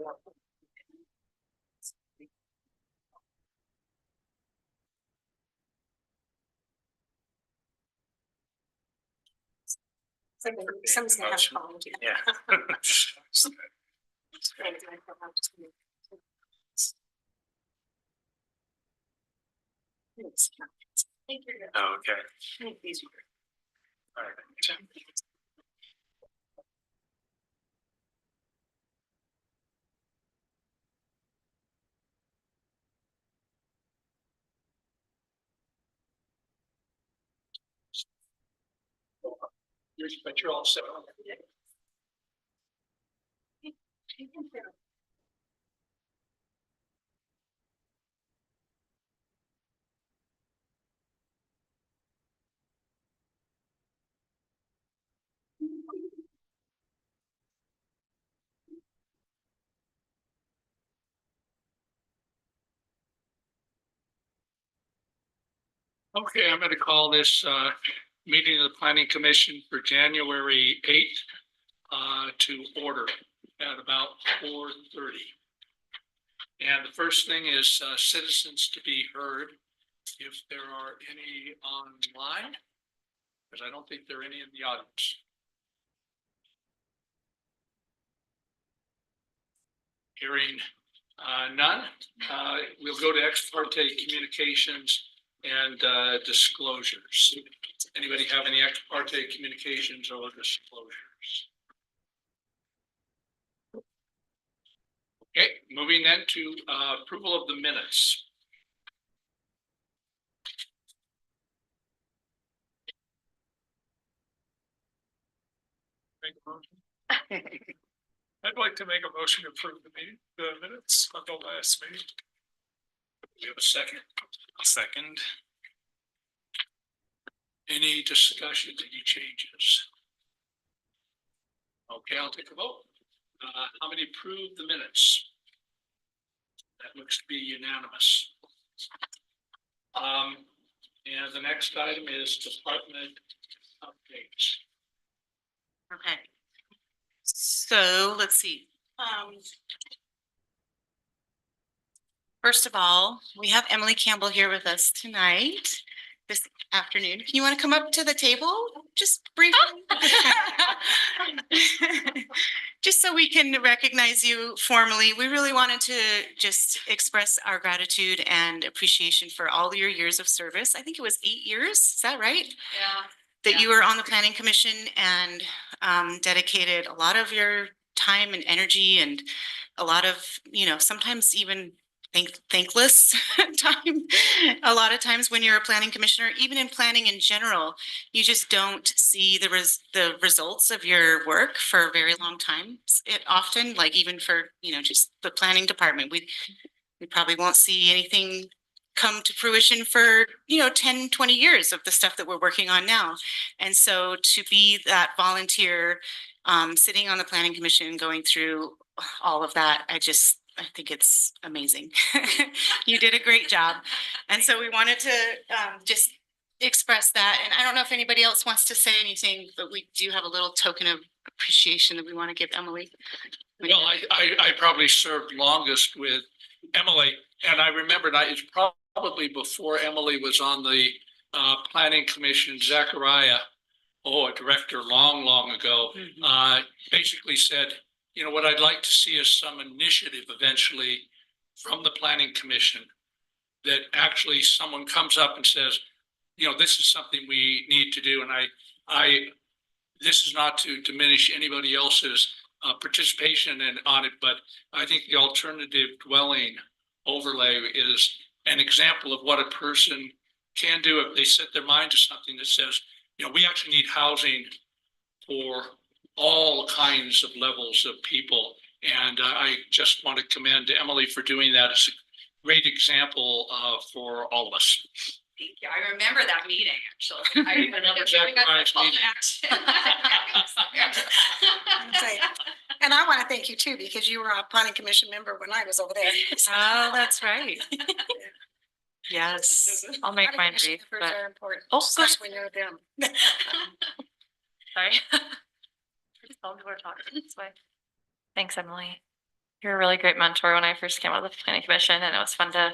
It's like someone's gonna have fun. Yeah. Oh, okay. All right. But you're all set. Okay, I'm going to call this meeting of the Planning Commission for January 8th to order at about 4:30. And the first thing is citizens to be heard. If there are any online, because I don't think there are any in the audience. Hearing none, we'll go to ex parte communications and disclosures. Anybody have any ex parte communications or disclosures? Okay, moving then to approval of the minutes. Make a motion. I'd like to make a motion to approve the minutes of the last meeting. We have a second. A second. Any discussion, any changes? Okay, I'll take a vote. How many approved the minutes? That looks to be unanimous. And the next item is department updates. Okay. So let's see. First of all, we have Emily Campbell here with us tonight, this afternoon. If you want to come up to the table, just briefly. Just so we can recognize you formally, we really wanted to just express our gratitude and appreciation for all your years of service. I think it was 8 years, is that right? Yeah. That you were on the Planning Commission and dedicated a lot of your time and energy and a lot of, sometimes even thankless time. A lot of times when you're a planning commissioner, even in planning in general, you just don't see the results of your work for a very long time. It often, like even for, just the planning department, we probably won't see anything come to fruition for 10, 20 years of the stuff that we're working on now. And so to be that volunteer sitting on the planning commission going through all of that, I think it's amazing. You did a great job. And so we wanted to just express that. And I don't know if anybody else wants to say anything, but we do have a little token of appreciation that we want to give Emily. Well, I probably served longest with Emily, and I remembered it's probably before Emily was on the planning commission. Zachariah, a director long ago, basically said, what I'd like to see is some initiative eventually from the planning commission that actually someone comes up and says, this is something we need to do. And this is not to diminish anybody else's participation on it, but I think the alternative dwelling overlay is an example of what a person can do if they set their mind to something that says, we actually need housing for all kinds of levels of people. And I just want to commend Emily for doing that. It's a great example for all of us. Thank you. I remember that meeting, actually. I remember Zachariah's meeting. And I want to thank you too, because you were a planning commission member when I was over there. Oh, that's right. Yes, I'll make mine brief. But... are important, especially when you're them. Sorry. We're talking this way. Thanks, Emily. You're a really great mentor when I first came out of the planning commission, and it was fun to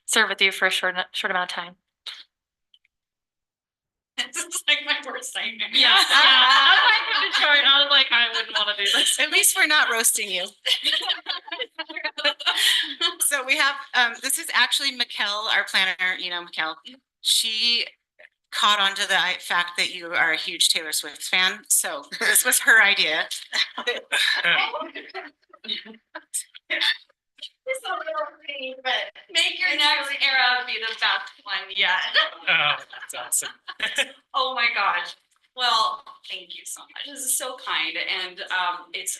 serve with you for a short amount of time. This is like my first time. Yeah. That's why I picked Detroit. I was like, I wouldn't want to do this. At least we're not roasting you. So we have, this is actually Mikkel, our planner, you know, Mikkel. She caught on to the fact that you are a huge Taylor Swift fan, so this was her idea. It's a little thing, but make your next era be the best one yet. Oh, that's awesome. Oh my gosh. Well, thank you so much. This is so kind, and it's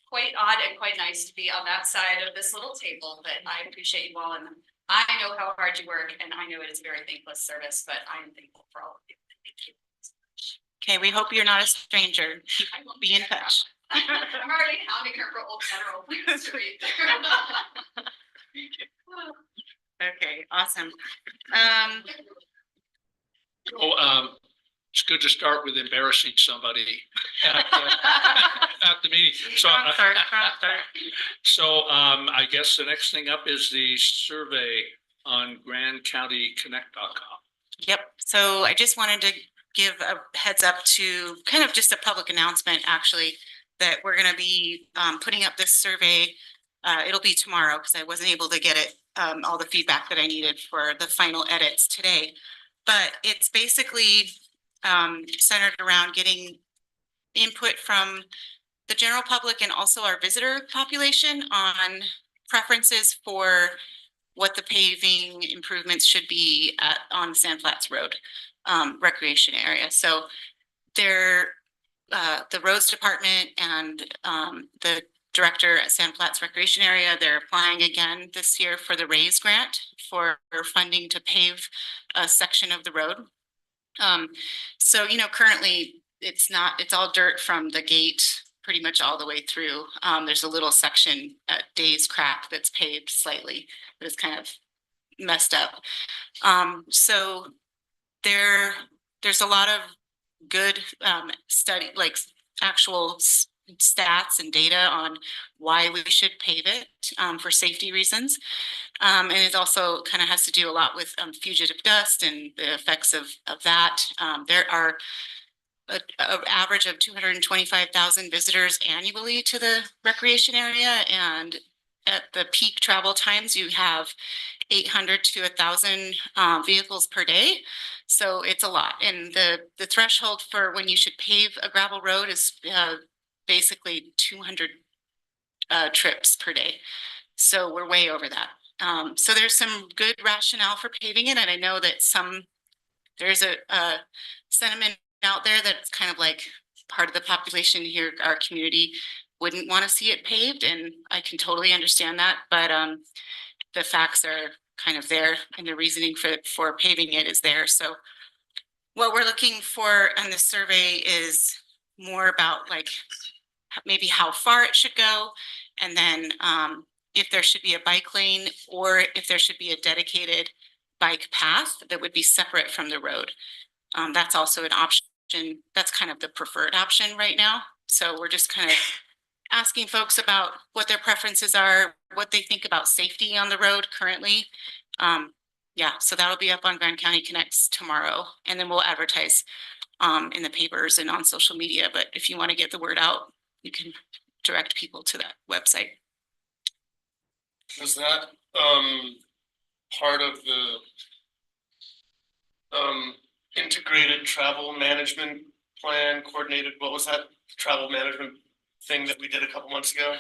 quite odd and quite nice to be on that side of this little table, but I appreciate you all, and I know how hard you work, and I know it is a very thankless service, but I am thankful for all of you. Thank you. Okay, we hope you're not a stranger. I will Be in touch. I'm already hounding her for Old Federal. Street. Okay, awesome. It's good to start with embarrassing somebody at the meeting. So, I guess the next thing up is the survey on GrandCountyConnect.com. Yep, so I just wanted to give a heads up to kind of just a public announcement, actually, that we're gonna be putting up this survey. It'll be tomorrow because I wasn't able to get it, all the feedback that I needed for the final edits today. But it's basically centered around getting input from the general public and also our visitor population on preferences for what the paving improvements should be on Sand Flats Road recreation area. So there, the roads department and the director at Sand Flats Recreation Area, they're applying again this year for the RAISE grant for funding to pave a section of the road. So, you know, currently it's all dirt from the gate pretty much all the way through. There's a little section at Days Crack that's paved slightly, but it's kind of messed up. So there's a lot of good study, like actual stats and data on why we should pave it for safety reasons. And it also kind of has to do a lot with fugitive dust and the effects of that. There are an average of 225,000 visitors annually to the recreation area, and at the peak travel times, you have 800 to 1,000 vehicles per day. So it's a lot. And the threshold for when you should pave a gravel road is basically 200 trips per day. So we're way over that. So there's some good rationale for paving it. And I know that there's a sentiment out there that's kind of like part of the population here, our community wouldn't want to see it paved. And I can totally understand that. But the facts are kind of there and the reasoning for paving it is there. So what we're looking for in the survey is more about like maybe how far it should go. And then if there should be a bike lane or if there should be a dedicated bike path that would be separate from the road. That's also an option. That's kind of the preferred option right now. So we're just kind of asking folks about what their preferences are, what they think about safety on the road currently. Yeah, so that'll be up on Grand County Connects tomorrow, and then we'll advertise in the papers and on social media. But if you want to get the word out, you can direct people to that website. Was that part of the integrated travel management plan coordinated? What was that travel management thing that we did a couple months ago?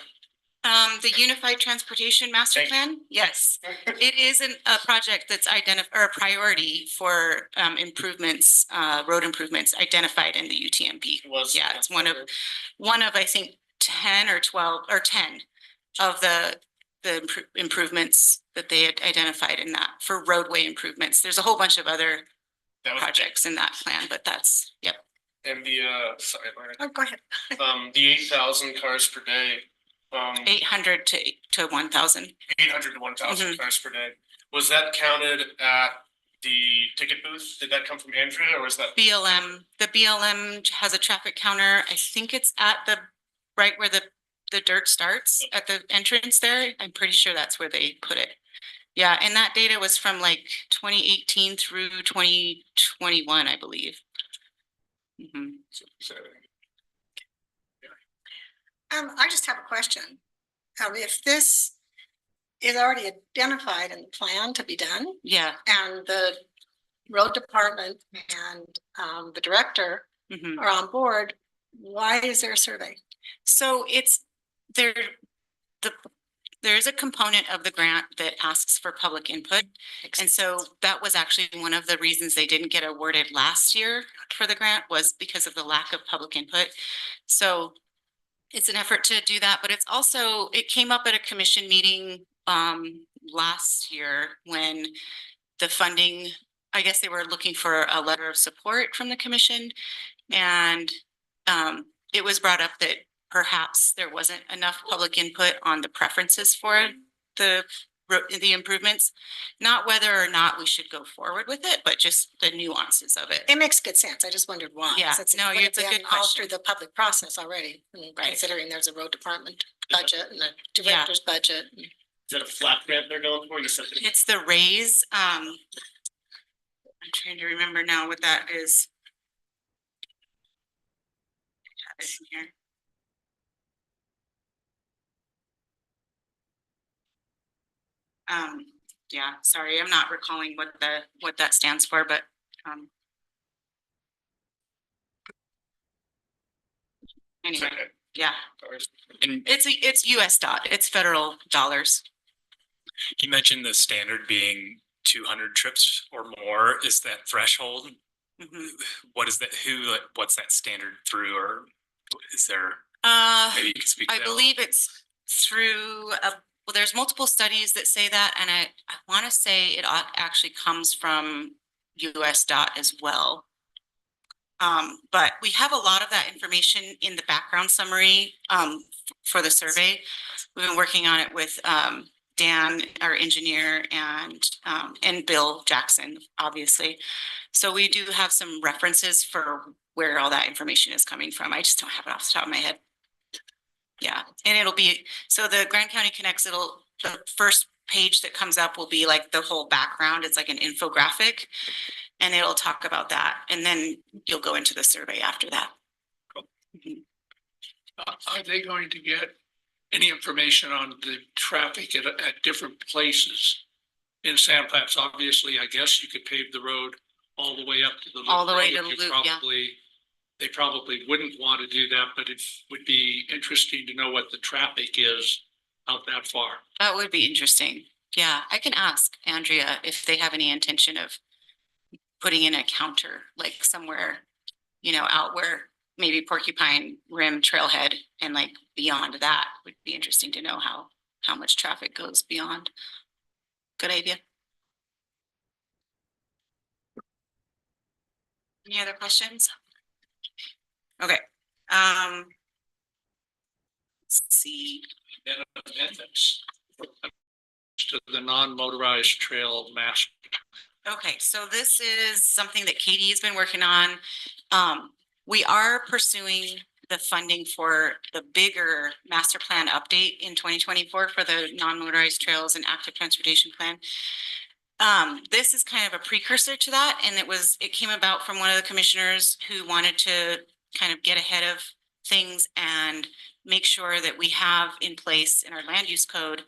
The Unified Transportation Master Thank you. Plan, yes. It is a project that's or a priority for improvements, road improvements identified in the UTMP. It was. Yeah, it's one of I think 10 or 12 or 10 of the improvements that they had identified in that for roadway improvements. There's a whole bunch of other That was projects in that plan, but that's, yep. And the sorry, Lauren. Oh, go ahead. The 8,000 cars per day. 800 to 1,000. 800 to 1,000 Mhm. cars per day. Was that counted at the ticket booth? Did that come from Andrea or was that? BLM, the BLM has a traffic counter. I think it's at right where the the dirt starts at the entrance there. I'm pretty sure that's where they put it. Yeah, and that data was from like 2018 through 2021, I believe. Mhm. I just have a question. If this is already identified in the plan to be done Yeah. and the road department and the director Mhm. are on board, why is there a survey? So it's there, there is a component of the grant that asks for public input. And so that was actually one of the reasons they didn't get awarded last year for the grant was because of the lack of public input. So it's an effort to do that, but it's also, it came up at a commission meeting last year when the funding, I guess they were looking for a letter of support from the commission. And it was brought up that perhaps there wasn't enough public input on the preferences for the improvements. Not whether or not we should go forward with it, but just the nuances of it. It makes good sense. I just wondered why. Yeah, since no, would have it's a been good all question. through the public process already, Right. considering there's a road department budget and a Yeah. director's budget. Is that a flat grant they're going for? You said that- It's the raise. I'm trying to remember now what that is. I have it in here. Yeah, sorry, I'm not recalling what that stands for, but anyway, Okay. yeah, And it's US dot, it's federal dollars. you mentioned the standard being 200 trips or more is that threshold. Mhm. What is that? What's that standard through, or is there? Maybe you can speak to I that. believe it's through, well, there's multiple studies that say that, and I want to say it actually comes from US dot as well. But we have a lot of that information in the background summary, for the survey. We've been working on it with, Dan, our engineer, and Bill Jackson, obviously. So we do have some references for where all that information is coming from. I just don't have it off the top of my head. Yeah, and it'll be, so the Grand County Connects, the first page that comes up will be like the whole background. It's like an infographic. And it'll talk about that. And then you'll go into the survey after that. Mhm. Are they going to get any information on the traffic at different places in Sand Flats? Obviously, I guess you could pave the road all the way up to the loop. All the way to road. the You loop, yeah. They probably wouldn't want to do that, but it would be interesting to know what the traffic is out that far. That would be interesting. Yeah, I can ask Andrea if they have any intention of putting in a counter, like somewhere, out where maybe Porcupine Rim Trailhead and like beyond that would be interesting to know how much traffic goes beyond. Good idea. Any other questions? Okay, let's see. And amendments to the non-motorized trail master. Okay, so this is something that Katie has been working on. We are pursuing the funding for the bigger master plan update in 2024 for the non-motorized trails and active transportation plan. This is kind of a precursor to that, and it came about from one of the commissioners who wanted to kind of get ahead of things and make sure that we have in place in our land use code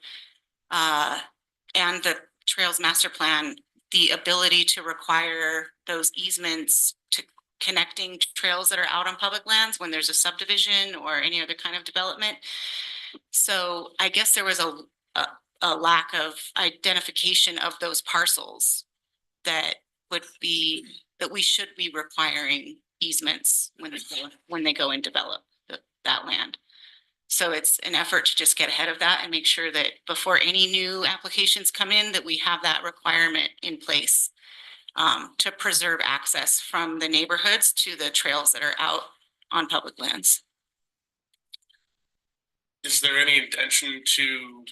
and the trails master plan, the ability to require those easements to connecting trails that are out on public lands when there's a subdivision or any other kind of development. So I guess there was a lack of identification of those parcels that we should be requiring easements when they go and develop that land. So it's an effort to just get ahead of that and make sure that before any new applications come in, that we have that requirement in place to preserve access from the neighborhoods to the trails that are out on public lands. Is there any intention to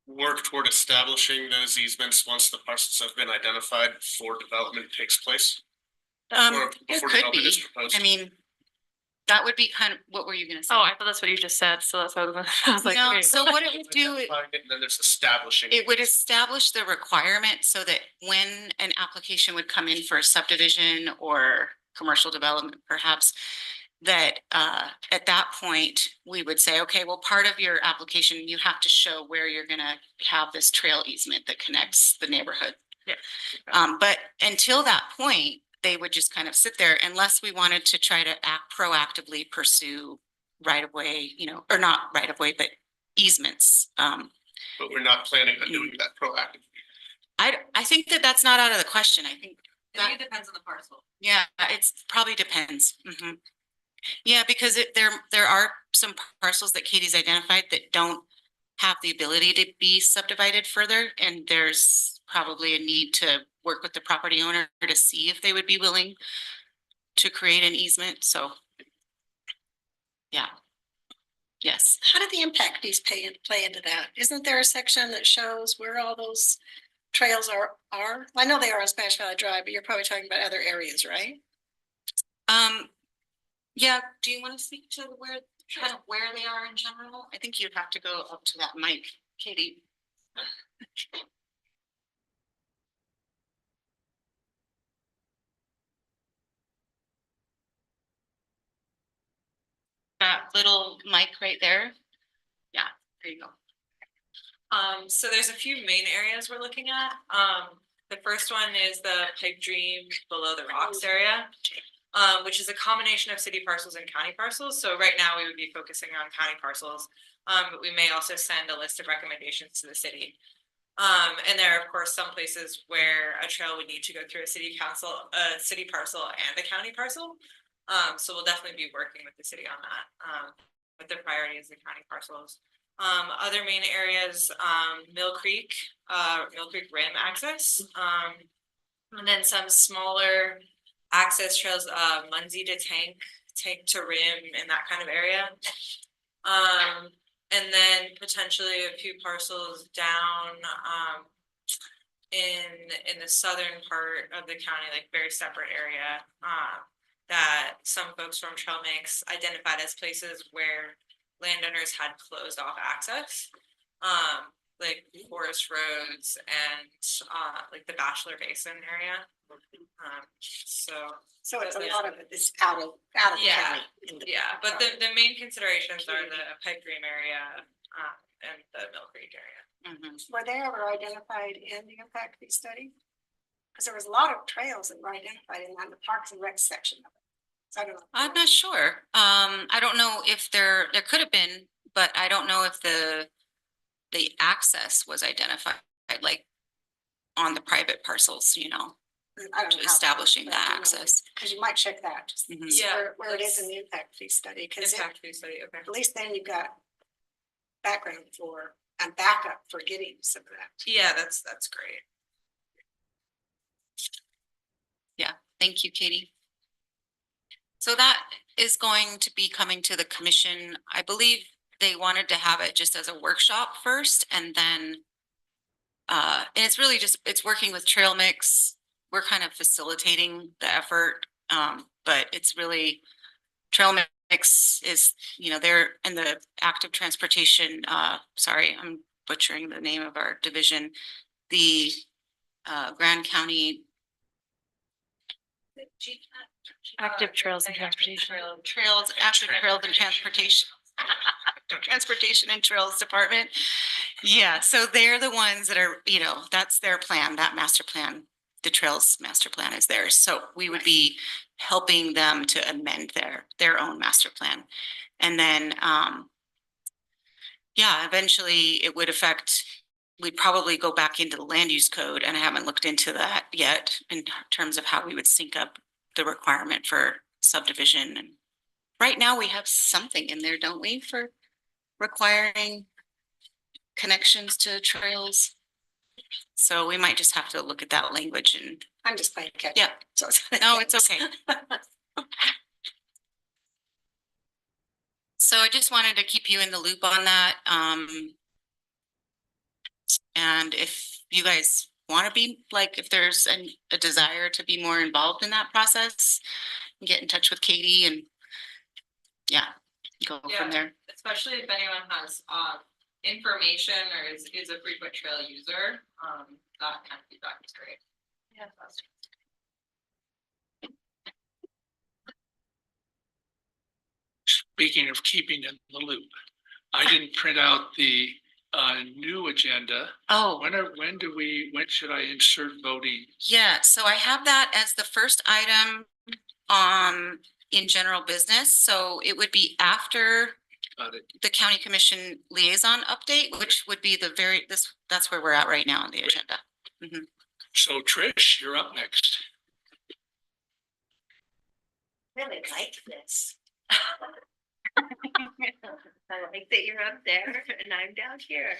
work toward establishing those easements once the parcels have been identified before development takes place? Or There before could development be, is proposed? I mean, that would be kind of, what were you gonna say? Oh, I thought that's what you just said, so that's what I was I was like, No, okay. so what it would do, Identifying it, and then there's establishing. it would establish the requirement so that when an application would come in for a subdivision or commercial development perhaps, that at that point, we would say, okay, well, part of your application, you have to show where you're gonna have this trail easement that connects the neighborhood. Yeah. But until that point, they would just kind of sit there unless we wanted to try to act proactively pursue right of way, you know, or not right of way, but easements. But we're not planning on doing that proactively. I think that that's not out of the question. I think, I think it depends on the parcel. yeah, it's probably depends. Yeah, because there are some parcels that Katie's identified that don't have the ability to be subdivided further, and there's probably a need to work with the property owner to see if they would be willing to create an easement, so. Yeah. Yes, How did the impact fees play into that? Isn't there a section that shows where all those trails are? I know they are on Spanish Valley Drive, but you're probably talking about other areas, right? yeah, do you want to speak to kind of where they are in general? I think you'd have to go up to that mic, Katie. That little mic right there. Yeah, there you go. So there's a few main areas we're looking at. The first one is the Pipe Dream below the rocks area, which is a combination of city parcels and county parcels. So right now we would be focusing on county parcels, but we may also send a list of recommendations to the city. And there are of course some places where a trail would need to go through a city parcel and a county parcel. So we'll definitely be working with the city on that. But the priority is the county parcels. Other main areas, Mill Creek Rim access, and then some smaller access trails, Muncie to Tank to Rim in that kind of area. And then potentially a few parcels down, in the southern part of the county, like very separate area, that some folks from Trail Mix identified as places where landowners had closed off access, like forest roads and like the Bachelor Basin area. So it's a lot of it is out of Yeah. county. Yeah, but the main considerations are the Pipe Dream area and the Mill Creek area. Were they ever identified in the impact fee study? Because there was a lot of trails that were identified in the Parks and Rec section of it. So I don't know. I'm not sure. I don't know if there could have been, but I don't know if the access was identified, like on the private parcels, you know, I don't know how- establishing the access. Because you might check that, just Mhm. see Yeah, where it is in the impact fee study, because Impact fee study, okay. at least then you've got background for and backup for getting some of that. Yeah, that's great. Thank you, Katie. So that is going to be coming to the commission. I believe they wanted to have it just as a workshop first and then and it's really just, it's working with Trail Mix. We're kind of facilitating the effort. But it's really Trail Mix is, you know, they're in the active transportation, sorry, I'm butchering the name of our division. The Grand County Active Trails and Transportation. Trails, Active Trails and Transportation. Transportation and Trails Department. Yeah, so they're the ones that are, you know, that's their plan, that master plan. The Trails Master Plan is theirs. So we would be helping them to amend their own master plan. And then, yeah, eventually it would affect, we'd probably go back into the land use code, and I haven't looked into that yet in terms of how we would sync up the requirement for subdivision. And right now we have something in there, don't we, for requiring connections to trails? So we might just have to look at that language and, I'm just playing catch. yeah, up, so no, it's okay. So I just wanted to keep you in the loop on that. And if you guys want to be, like, if there's a desire to be more involved in that process, get in touch with Katie and yeah, go Yeah. from there. Especially if anyone has information or is a frequent trail user, that kind of feedback is great. Yeah. Speaking of keeping in the loop, I didn't print out the new agenda. Oh, When should I insert voting? yeah, so I have that as the first item in general business, so it would be after Got it. the county commission liaison update, which would be that's where we're at right now on the agenda. So Trish, you're up next. Really like this. I like that you're up there and I'm down here.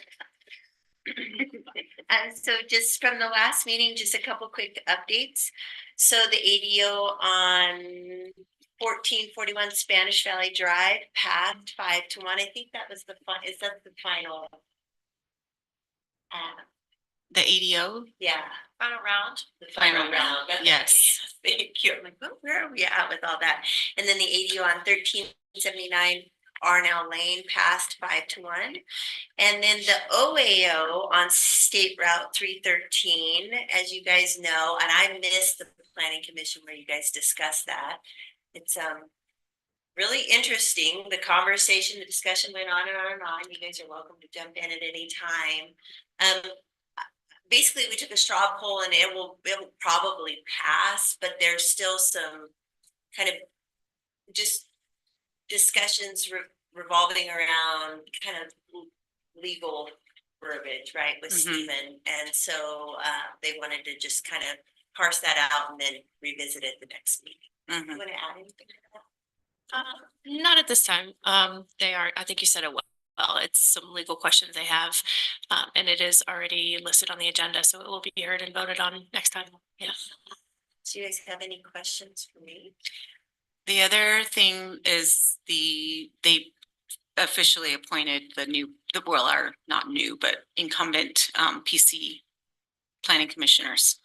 So just from the last meeting, just a couple quick updates. So the ADO on 1441 Spanish Valley Drive passed 5-1. I think that was the is that the final? The ADO, Yeah. Final round. The Final final round. That's yes. okay. Thank you. I'm like, oh, where are we at with all that? And then the ADO on 1379 Arnell Lane passed 5-1. And then the OAO on State Route 313, as you guys know, and I missed the planning commission where you guys discussed that. It's really interesting. The conversation, the discussion went on and on and on. You guys are welcome to jump in at any time. Basically, we took a straw poll and it will probably pass, but there's still some kind of just discussions revolving around kind of legal verbiage, right, with Stephen. And so they wanted to just kind of parse that out and then revisit it the next meeting. You want to add anything to that? Not at this time. I think you said it well. It's some legal questions they have, and it is already listed on the agenda, so it will be heard and voted on next time. Yeah. Do you guys have any questions for me? The other thing is they officially appointed are not new, but incumbent PC planning commissioners.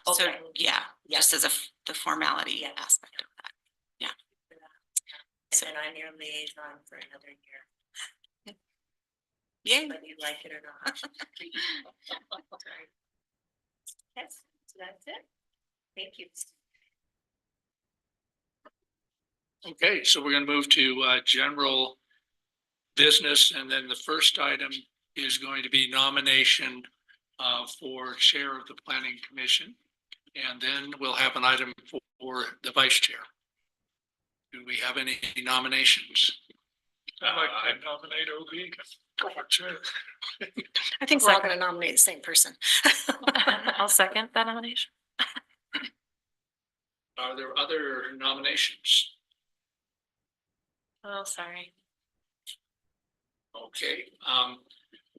So, Okay. yeah, just as the formality aspect of that. Yeah. And then I'm your liaison for another year, Yay. whether you like it or not. Yes, so that's it. Thank you. Okay, so we're going to move to general business, and then the first item is going to be nomination for chair of the planning commission, and then we'll have an item for the vice chair. Do we have any nominations? I nominate OB. I think We're all so. gonna nominate the same person. I'll second that nomination. Are there other nominations? Oh, sorry. Okay,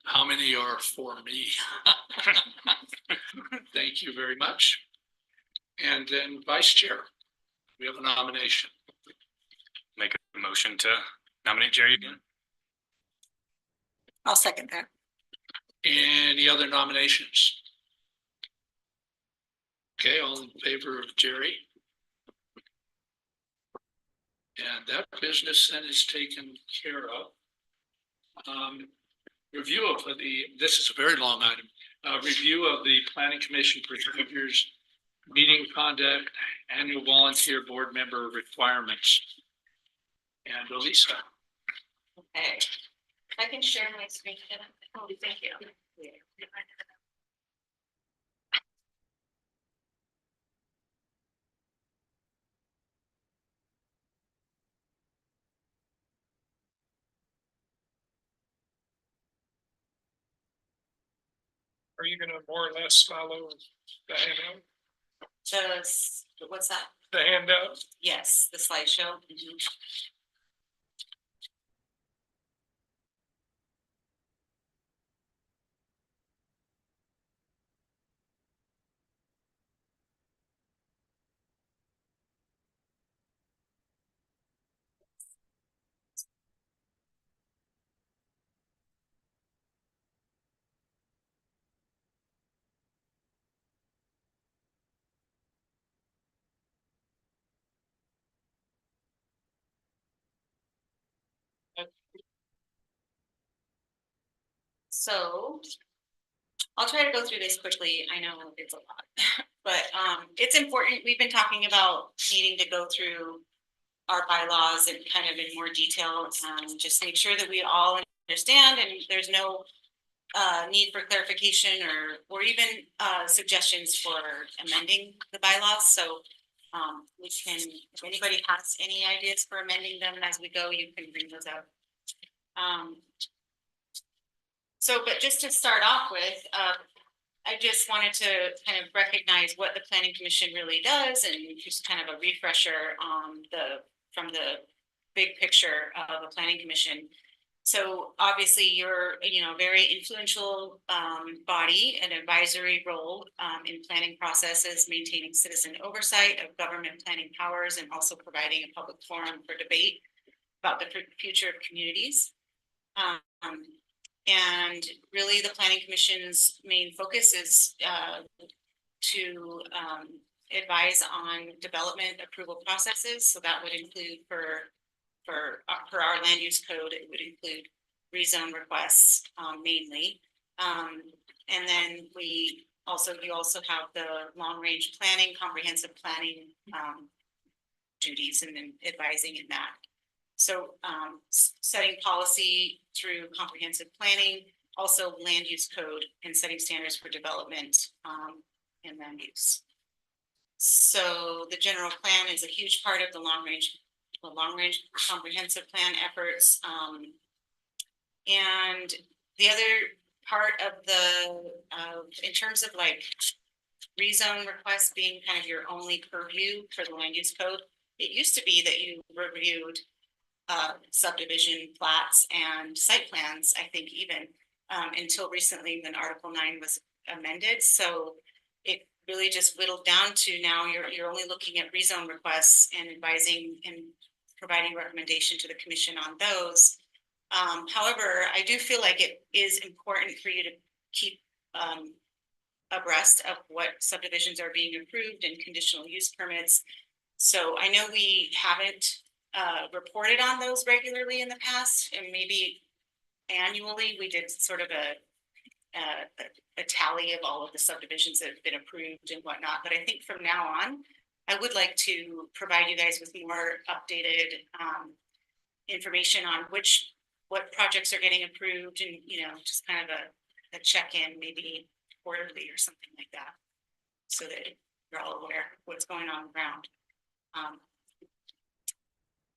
how many are for me? Thank you very much. And then vice chair, we have a nomination. Make a motion to nominate Jerry again. I'll second that. Any other nominations? Okay, all in favor of Jerry? And that business then is taken care of. Review of this is a very long item, review of the planning commission procedures, meeting conduct, annual volunteer board member requirements. And Elisa. Okay. I can share my screen. Oh, thank you. Are you gonna more or less follow the handout? What's that? The handout? Yes, the slideshow. So I'll try to go through this quickly. I know it's a lot, but it's important. We've been talking about needing to go through our bylaws and kind of in more detail, just make sure that we all understand and there's no need for clarification or even suggestions for amending the bylaws. So we can, if anybody has any ideas for amending them as we go, you can bring those up. So, but just to start off with, I just wanted to kind of recognize what the planning commission really does and just kind of a refresher on from the big picture of a planning commission. So obviously you're, very influential body, an advisory role in planning processes, maintaining citizen oversight of government planning powers, and also providing a public forum for debate about the future of communities. And really the planning commission's main focus is to advise on development approval processes. So that would include for our land use code, it would include rezone requests mainly. And then you also have the long range planning, comprehensive planning duties, and then advising in that. So setting policy through comprehensive planning, also land use code, and setting standards for development and land use. So the general plan is a huge part of the long range comprehensive plan efforts. And the other part of in terms of like rezone requests being kind of your only purview for the land use code, it used to be that you reviewed subdivision plats and site plans, I think even until recently when Article 9 was amended. So it really just whittled down to now you're only looking at rezone requests and advising and providing recommendation to the commission on those. However, I do feel like it is important for you to keep abreast of what subdivisions are being approved and conditional use permits. So I know we haven't reported on those regularly in the past, and maybe annually we did sort of a tally of all of the subdivisions that have been approved and whatnot. But I think from now on, I would like to provide you guys with more updated information on what projects are getting approved, and just kind of a check-in, maybe quarterly or something like that, so that you're all aware of what's going on around.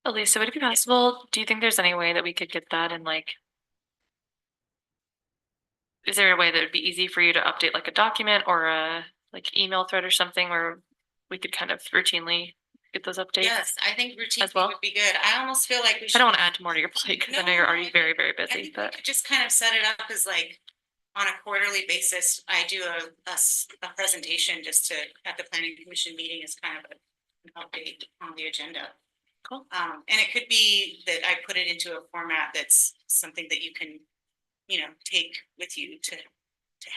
Elisa, would it be possible? Do you think there's any way that we could get that in is there a way that would be easy for you to update like a document or a email thread or something where we could kind of routinely get those updates? Yes, I think routine as well? would be good. I almost feel like we should. I don't want to add more to your plate because I know you're already very, very I busy, think we but could just kind of set it up as like on a quarterly basis. I do a presentation just at the planning commission meeting as kind of an update on the agenda. Cool. And it could be that I put it into a format that's something that you can, take with you to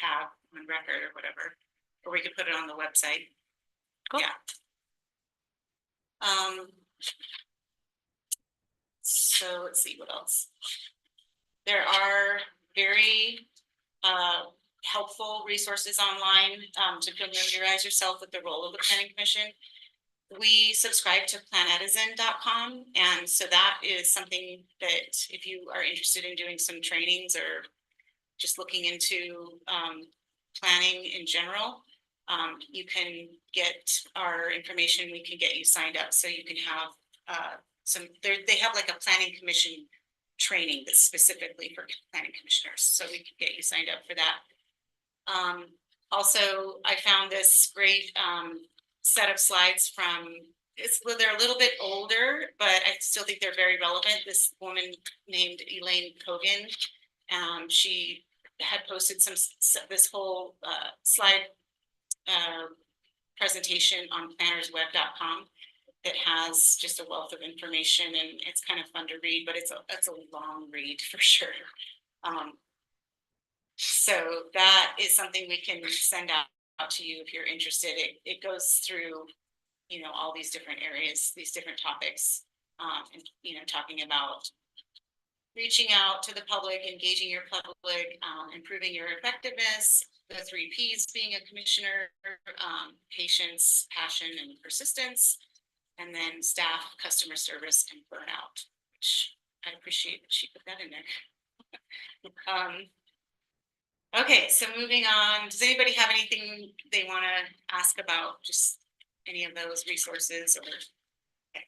have on record or whatever, or we could put it on the website. Cool. Yeah. So let's see what else. There are very helpful resources online to familiarize yourself with the role of the planning commission. We subscribe to planetizen.com, and so that is something that if you are interested in doing some trainings or just looking into planning in general, you can get our information. We can get you signed up so you can have they have like a planning commission training that's specifically for planning commissioners, so we can get you signed up for that. Also, I found this great set of slides they're a little bit older, but I still think they're very relevant. This woman named Elaine Kogan, she had posted this whole slide presentation on plannersweb.com that has just a wealth of information, and it's kind of fun to read, but it's a long read for sure. So that is something we can send out to you if you're interested. It goes through, all these different areas, these different topics, and, talking about reaching out to the public, engaging your public, improving your effectiveness, the 3 Ps being a commissioner, patience, passion, and persistence, and then staff, customer service, and burnout, which I appreciate that she put that in there. Okay, so moving on, does anybody have anything they want to ask about just any of those resources or? Okay.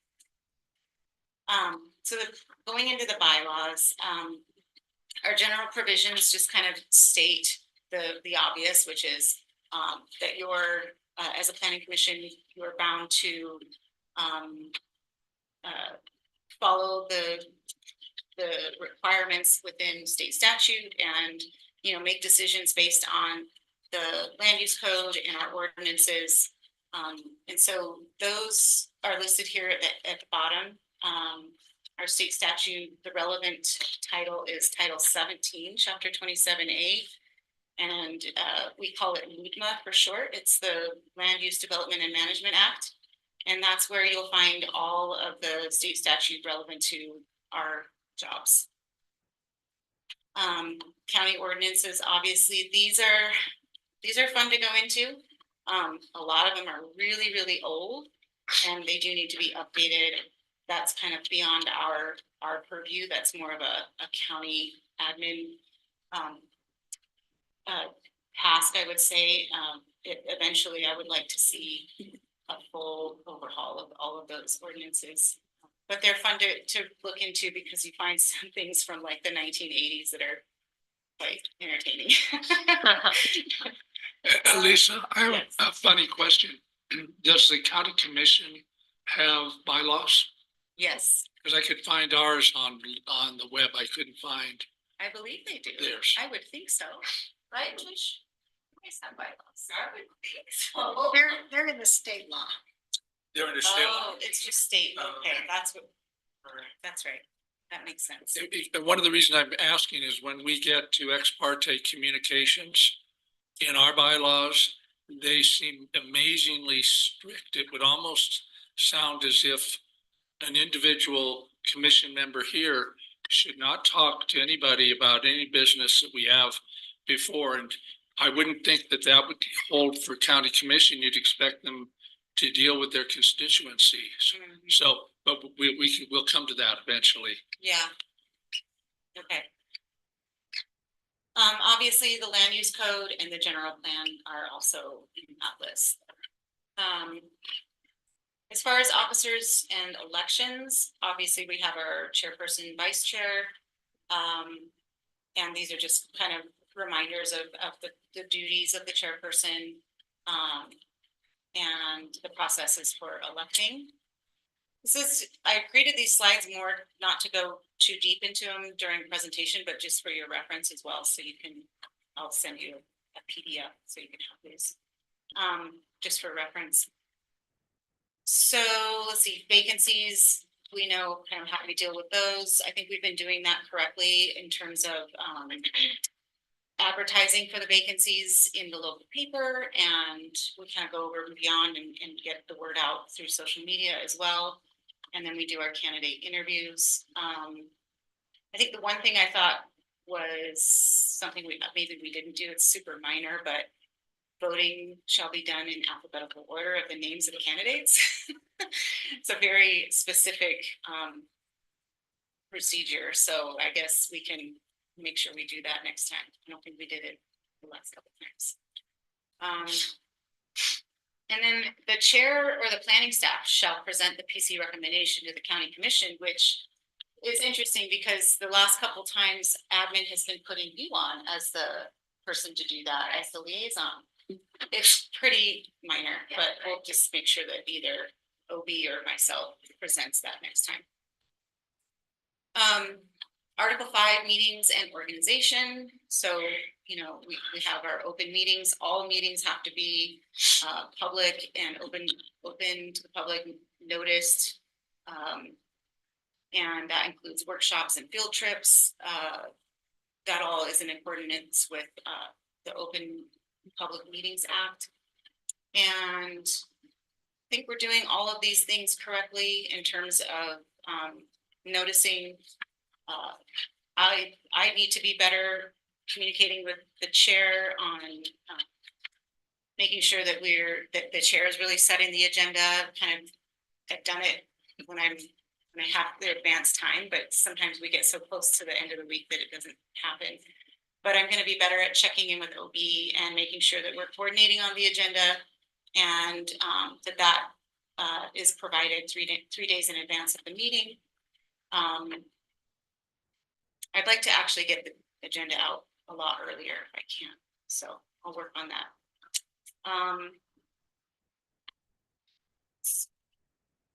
So going into the bylaws, our general provisions just kind of state the obvious, which is that you're, as a planning commission, you are bound to follow the requirements within state statute and, you know, make decisions based on the land use code and our ordinances. And so those are listed here at the bottom. Our state statute, the relevant title is Title 17, Chapter 27A. And we call it LUDMA for short. It's the Land Use Development and Management Act. And that's where you'll find all of the state statute relevant to our jobs. County ordinances, obviously, these are fun to go into. A lot of them are really, really old and they do need to be updated. That's kind of beyond our purview. That's more of a county admin task, I would say. Eventually, I would like to see a full overhaul of all of those ordinances. But they're fun to look into because you find some things from like the 1980s that are quite entertaining. Lisa, I have Yes. a funny question. Does the county commission have bylaws? Yes, Because I could find ours on the web. I couldn't find I believe they do. theirs. I would think so. Right, Trish? You guys have bylaws. I would think so. They're in the state law. They're under Oh, it's just state. Oh, Okay, okay. that's right. That makes sense. One of the reasons I'm asking is when we get to ex parte communications in our bylaws, they seem amazingly strict. It would almost sound as if an individual commission member here should not talk to anybody about any business that we have before. And I wouldn't think that that would hold for county commission. You'd expect them to deal with their constituencies. Mhm. So, but we'll come to that eventually. Yeah. Okay. Obviously, the land use code and the general plan are also in that list. As far as officers and elections, obviously, we have our chairperson, vice chair. And these are just kind of reminders of the duties of the chairperson. And the processes for electing. I created these slides more not to go too deep into them during the presentation, but just for your reference as well. So I'll send you a PDF so you can have these, just for reference. So let's see, vacancies, we know kind of how we deal with those. I think we've been doing that correctly in terms of advertising for the vacancies in the local paper, and we kind of go over and beyond and get the word out through social media as well. And then we do our candidate interviews. I think the one thing I thought was something maybe we didn't do, it's super minor, but voting shall be done in alphabetical order of the names of the candidates. It's a very specific procedure, so I guess we can make sure we do that next time. I don't think we did it the last couple of times. And then the chair or the planning staff shall present the PC recommendation to the county commission, which is interesting because the last couple times admin has been putting you on as the person to do that, as the liaison. It's pretty minor, but we'll just make sure that either OB or myself presents that next time. Article 5, meetings and organization. So, you know, we have our open meetings. All meetings have to be public and open to the public, noticed. And that includes workshops and field trips. That all is in accordance with the Open Public Meetings Act. And I think we're doing all of these things correctly in terms of noticing I need to be better communicating with the chair on making sure that that the chair is really setting the agenda, kind of, I've done it when I have the advanced time, but sometimes we get so close to the end of the week that it doesn't happen. But I'm gonna be better at checking in with OB and making sure that we're coordinating on the agenda and that is provided 3 days in advance of the meeting. I'd like to actually get the agenda out a lot earlier if I can, so I'll work on that.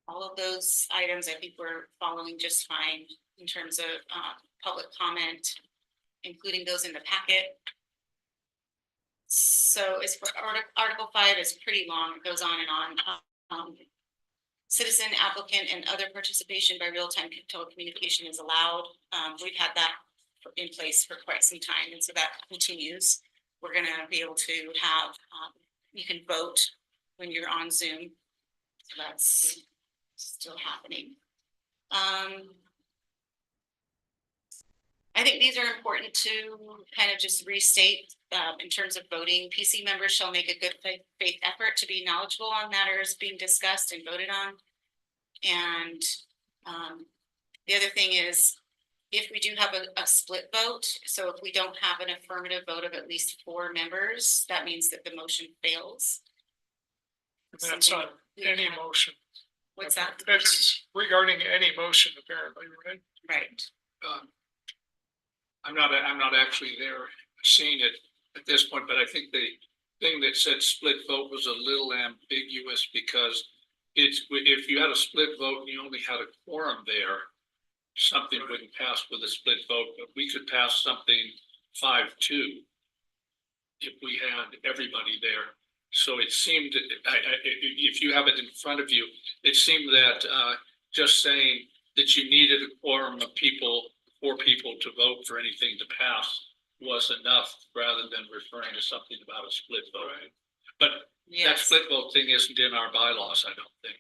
All of those items, I think we're following just fine in terms of public comment, including those in the packet. So as for Article 5 is pretty long, it goes on and on. Citizen applicant and other participation by real-time telecommunication is allowed. We've had that in place for quite some time, and so that continues. We're gonna be able to have, you can vote when you're on Zoom. So that's still happening. I think these are important to kind of just restate in terms of voting. PC members shall make a good faith effort to be knowledgeable on matters being discussed and voted on. And the other thing is, if we do have a split vote, so if we don't have an affirmative vote of at least 4 members, that means that the motion fails. And that's on any motion. What's that? That's regarding any motion apparently, right? Right. I'm not actually there seeing it at this point, but I think the thing that said split vote was a little ambiguous because if you had a split vote and you only had a quorum there, something wouldn't pass with a split vote, but we could pass something 5-2 if we had everybody there. So it seemed, if you have it in front of you, it seemed that just saying that you needed a quorum of people, 4 people to vote for anything to pass was enough rather than referring to something about a split vote. But that Yes. split vote thing isn't in our bylaws, I don't think.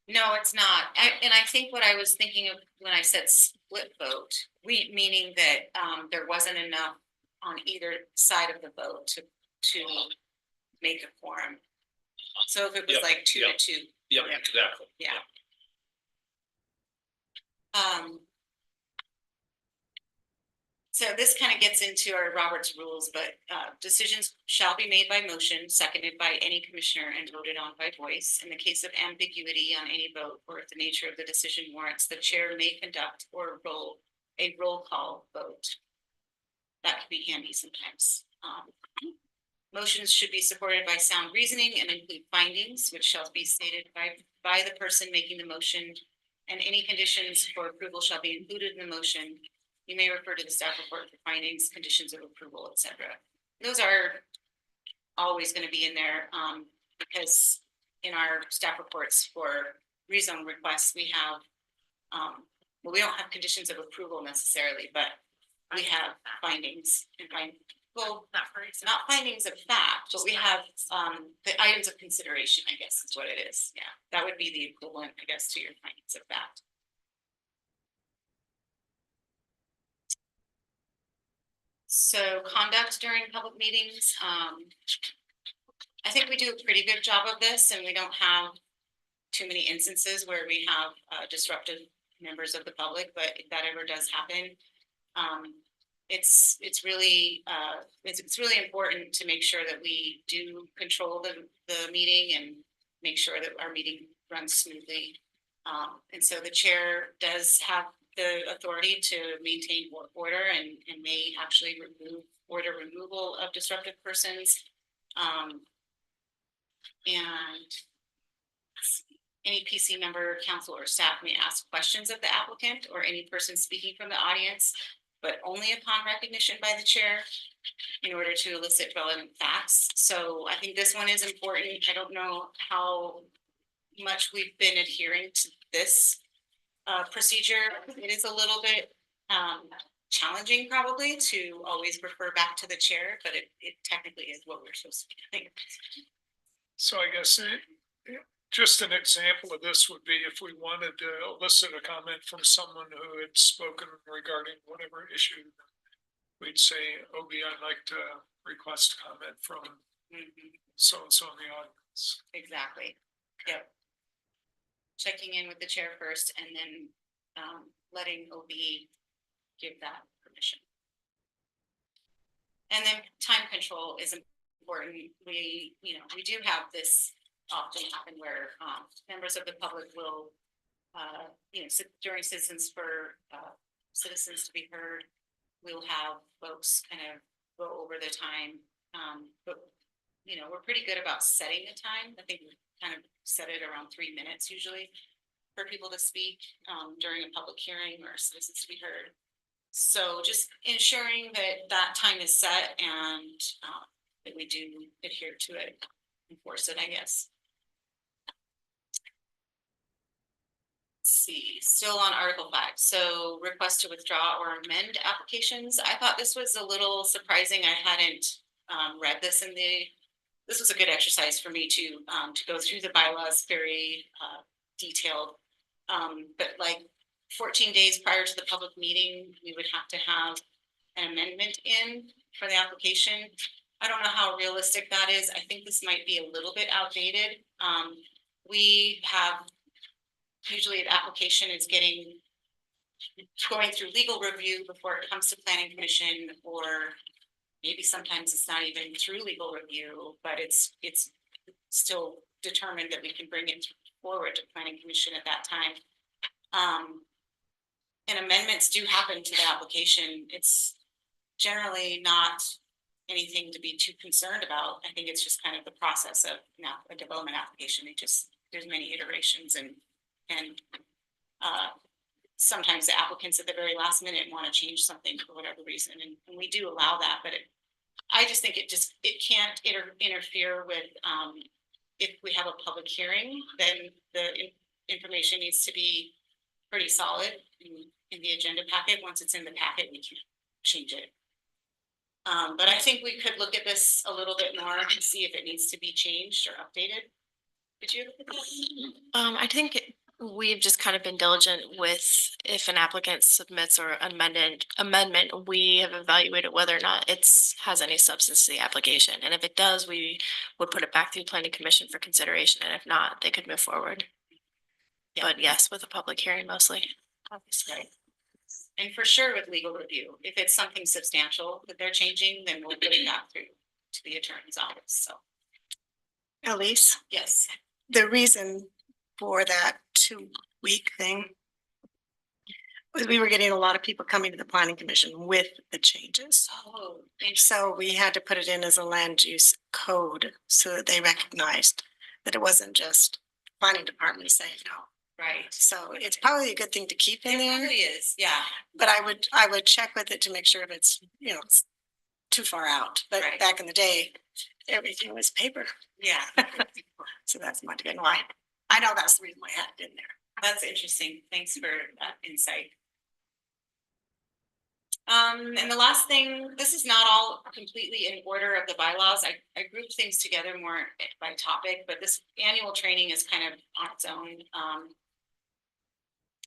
No, it's not. And I think what I was thinking of when I said split vote, meaning that there wasn't enough on either side of the vote to make a quorum. So if it was Yep, like 2 to yep. 2. Yeah, exactly. Yeah. So this kind of gets into our Robert's rules, but decisions shall be made by motion, seconded by any commissioner and voted on by voice. In the case of ambiguity on any vote, or if the nature of the decision warrants, the chair may conduct or a roll call vote. That could be handy sometimes. Motions should be supported by sound reasoning and include findings, which shall be stated by the person making the motion, and any conditions for approval shall be included in the motion. You may refer to the staff report for findings, conditions of approval, etc. Those are always going to be in there because in our staff reports for rezone requests, we have, well, we don't have conditions of approval necessarily, but we have findings and not findings of fact, but we have the items of consideration, I guess is what it is. Yeah, that would be the equivalent, I guess, to your findings of fact. So conduct during public meetings, I think we do a pretty good job of this, and we don't have too many instances where we have disruptive members of the public, but if that ever does happen, it's really important to make sure that we do control the meeting and make sure that our meeting runs smoothly. And so the chair does have the authority to maintain order and may actually order removal of disruptive persons. And any PC member, council, or staff may ask questions of the applicant or any person speaking from the audience, but only upon recognition by the chair in order to elicit relevant facts. So I think this one is important. I don't know how much we've been adhering to this procedure. It is a little bit challenging probably to always refer back to the chair, but it technically is what we're supposed to be doing. So I guess Just an example of this would be if we wanted to elicit a comment from someone who had spoken regarding whatever issue. We'd say, Obi, I'd like to request a comment from so-and-so in the audience. Exactly. Yep. Checking in with the chair first and then letting OB give that permission. And then time control is important. We do have this often happen where members of the public will during citizens to be heard, we'll have folks kind of go over the time. But we're pretty good about setting the time. I think we kind of set it around 3 minutes usually for people to speak during a public hearing or citizens to be heard. So just ensuring that that time is set and that we do adhere to it, enforce it, I guess. Let's see, still on Article 5. So request to withdraw or amend applications. I thought this was a little surprising. I hadn't read this this was a good exercise for me to go through the bylaws very detailed. But like 14 days prior to the public meeting, we would have to have an amendment in for the application. I don't know how realistic that is. I think this might be a little bit outdated. We have usually an application is going through legal review before it comes to planning commission, or maybe sometimes it's not even through legal review, but it's still determined that we can bring it forward to planning commission at that time. And amendments do happen to the application. It's generally not anything to be too concerned about. I think it's just kind of the process of a development application. There's many iterations and sometimes the applicants at the very last minute want to change something for whatever reason, and we do allow that. But I just think it can't interfere with if we have a public hearing, then the information needs to be pretty solid in the agenda packet. Once it's in the packet, we can't change it. But I think we could look at this a little bit more and see if it needs to be changed or updated. Did you look at that? I think we've just kind of been diligent with if an applicant submits or amendment, we have evaluated whether or not has any substance to the application. And if it does, we would put it back through planning commission for consideration. And if not, they could move forward. Yeah. But yes, with a public hearing mostly, obviously. And for sure with legal review, if it's something substantial that they're changing, then we'll put it back through to the attorney's office. So. Elise, Yes. the reason for that 2-week thing was we were getting a lot of people coming to the planning commission with the changes. Oh, So we had to put it in as a land use code so that they recognized that it wasn't just planning department saying no. right. So it's probably a good thing to keep in It there, really is, yeah. but I would check with it to make sure if it's, it's too far out. But Right. back in the day, everything was paper. Yeah. So that's not good. Why? I know that's the reason why I had it in there. That's interesting. Thanks for that insight. And the last thing, this is not all completely in order of the bylaws. I grouped things together more by topic, but this annual training is kind of on its own.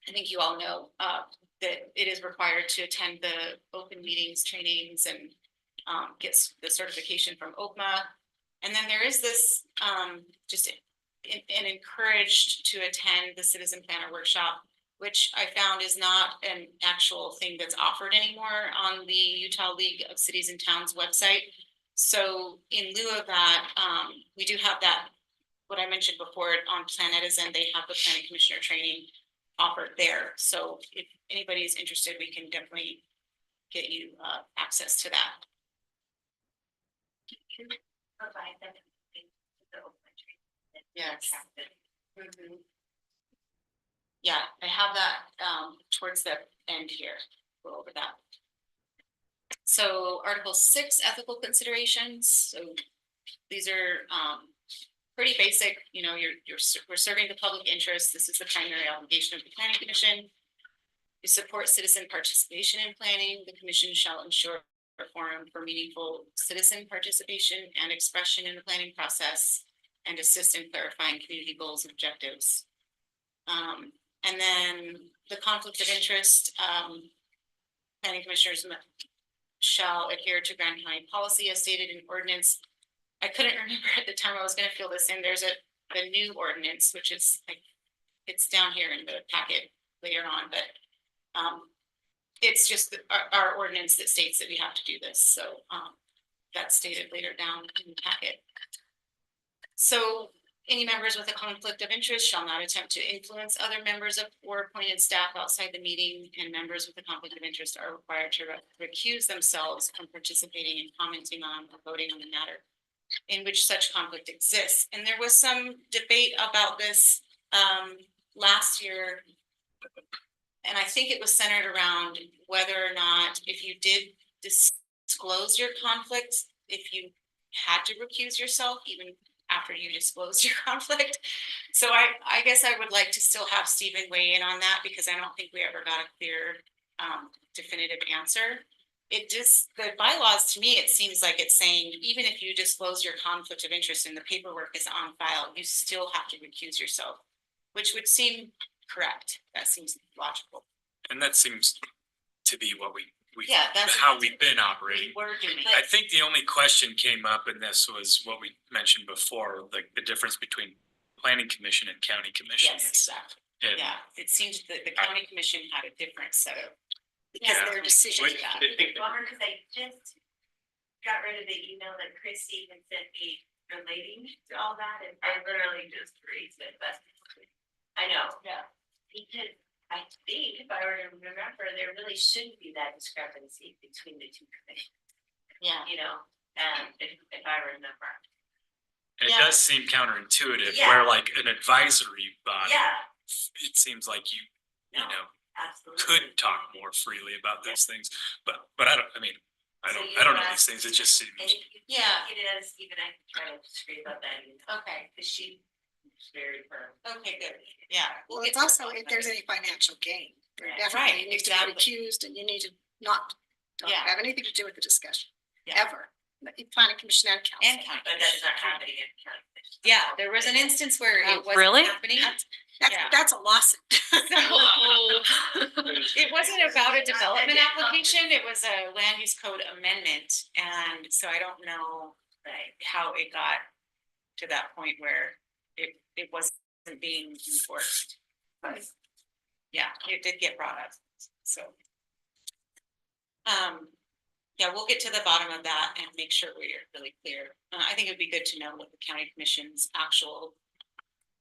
I think you all know that it is required to attend the open meetings trainings and gets the certification from OPMA. And then there is this and encouraged to attend the citizen planner workshop, which I found is not an actual thing that's offered anymore on the Utah League of Cities and Towns website. So in lieu of that, we do have that, what I mentioned before on Plan Edison, they have the planning commissioner training offered there. So if anybody is interested, we can definitely get you access to that. Yes. Mm-hmm. Yeah, I have that towards the end here. Go over that. So Article 6, ethical considerations. So these are pretty basic. We're serving the public interest. This is the primary obligation of the Planning Commission. To support citizen participation in planning, the commission shall ensure a forum for meaningful citizen participation and expression in the planning process, and assist in clarifying community goals and objectives. And then the conflict of interest, planning commissioners shall adhere to Grand County policy as stated in ordinance. I couldn't remember at the time I was gonna fill this in. There's a new ordinance, which is like, it's down here in the packet later on, but it's just our ordinance that states that we have to do this. So that's stated later down in the packet. So any members with a conflict of interest shall not attempt to influence other members of or appointed staff outside the meeting, and members with a conflict of interest are required to recuse themselves from participating and commenting on or voting on the matter in which such conflict exists. And there was some debate about this last year. And I think it was centered around whether or not if you did disclose your conflict, if you had to recuse yourself even after you disclosed your conflict. So I guess I would like to still have Stephen weigh in on that, because I don't think we ever got a clear definitive answer. It just, the bylaws, to me, it seems like it's saying, even if you disclose your conflict of interest and the paperwork is on file, you still have to recuse yourself, which would seem correct. That seems logical. And that seems to be what we Yeah, that's how we've been operating. We're doing. I think the only question came up in this was what we mentioned before, like the difference between planning commission and county commission. Yes, exactly. And Yeah, it seems that the county commission had a different set of. Because Yeah. their decision. Wait, Yeah. Cause I just got rid of the email that Chris even sent me relating to all that, and I literally just erased it, but I know. Yeah. Because I think if I were to remember, there really shouldn't be that discrepancy between the two commissions, Yeah. you know, if I remember. it Yeah. does seem counterintuitive, Yeah. where like an advisory body, Yeah, it seems like you no, know, absolutely. could talk more freely about those things, but I don't know So these things, it just seems. And if you Yeah. It is, even I can try to scrape up that, Okay, cause she's very firm. okay, good. Yeah. Well, it's also if there's any financial gain, there Right, definitely needs to be exactly. recused, and you need to not don't Yeah. have anything to do with the discussion, Yeah. ever. Planning commission and council. And county. But that's not happening in county. commission. Yeah, there was an instance where it wasn't Really? happening. Yeah. That's a lawsuit. It wasn't about a development application, it was a land use code amendment, and so I don't know how it got to that point where it wasn't being enforced. But yeah, it did get brought up, so. Yeah, we'll get to the bottom of that and make sure we're really clear. I think it'd be good to know what the county commission's actual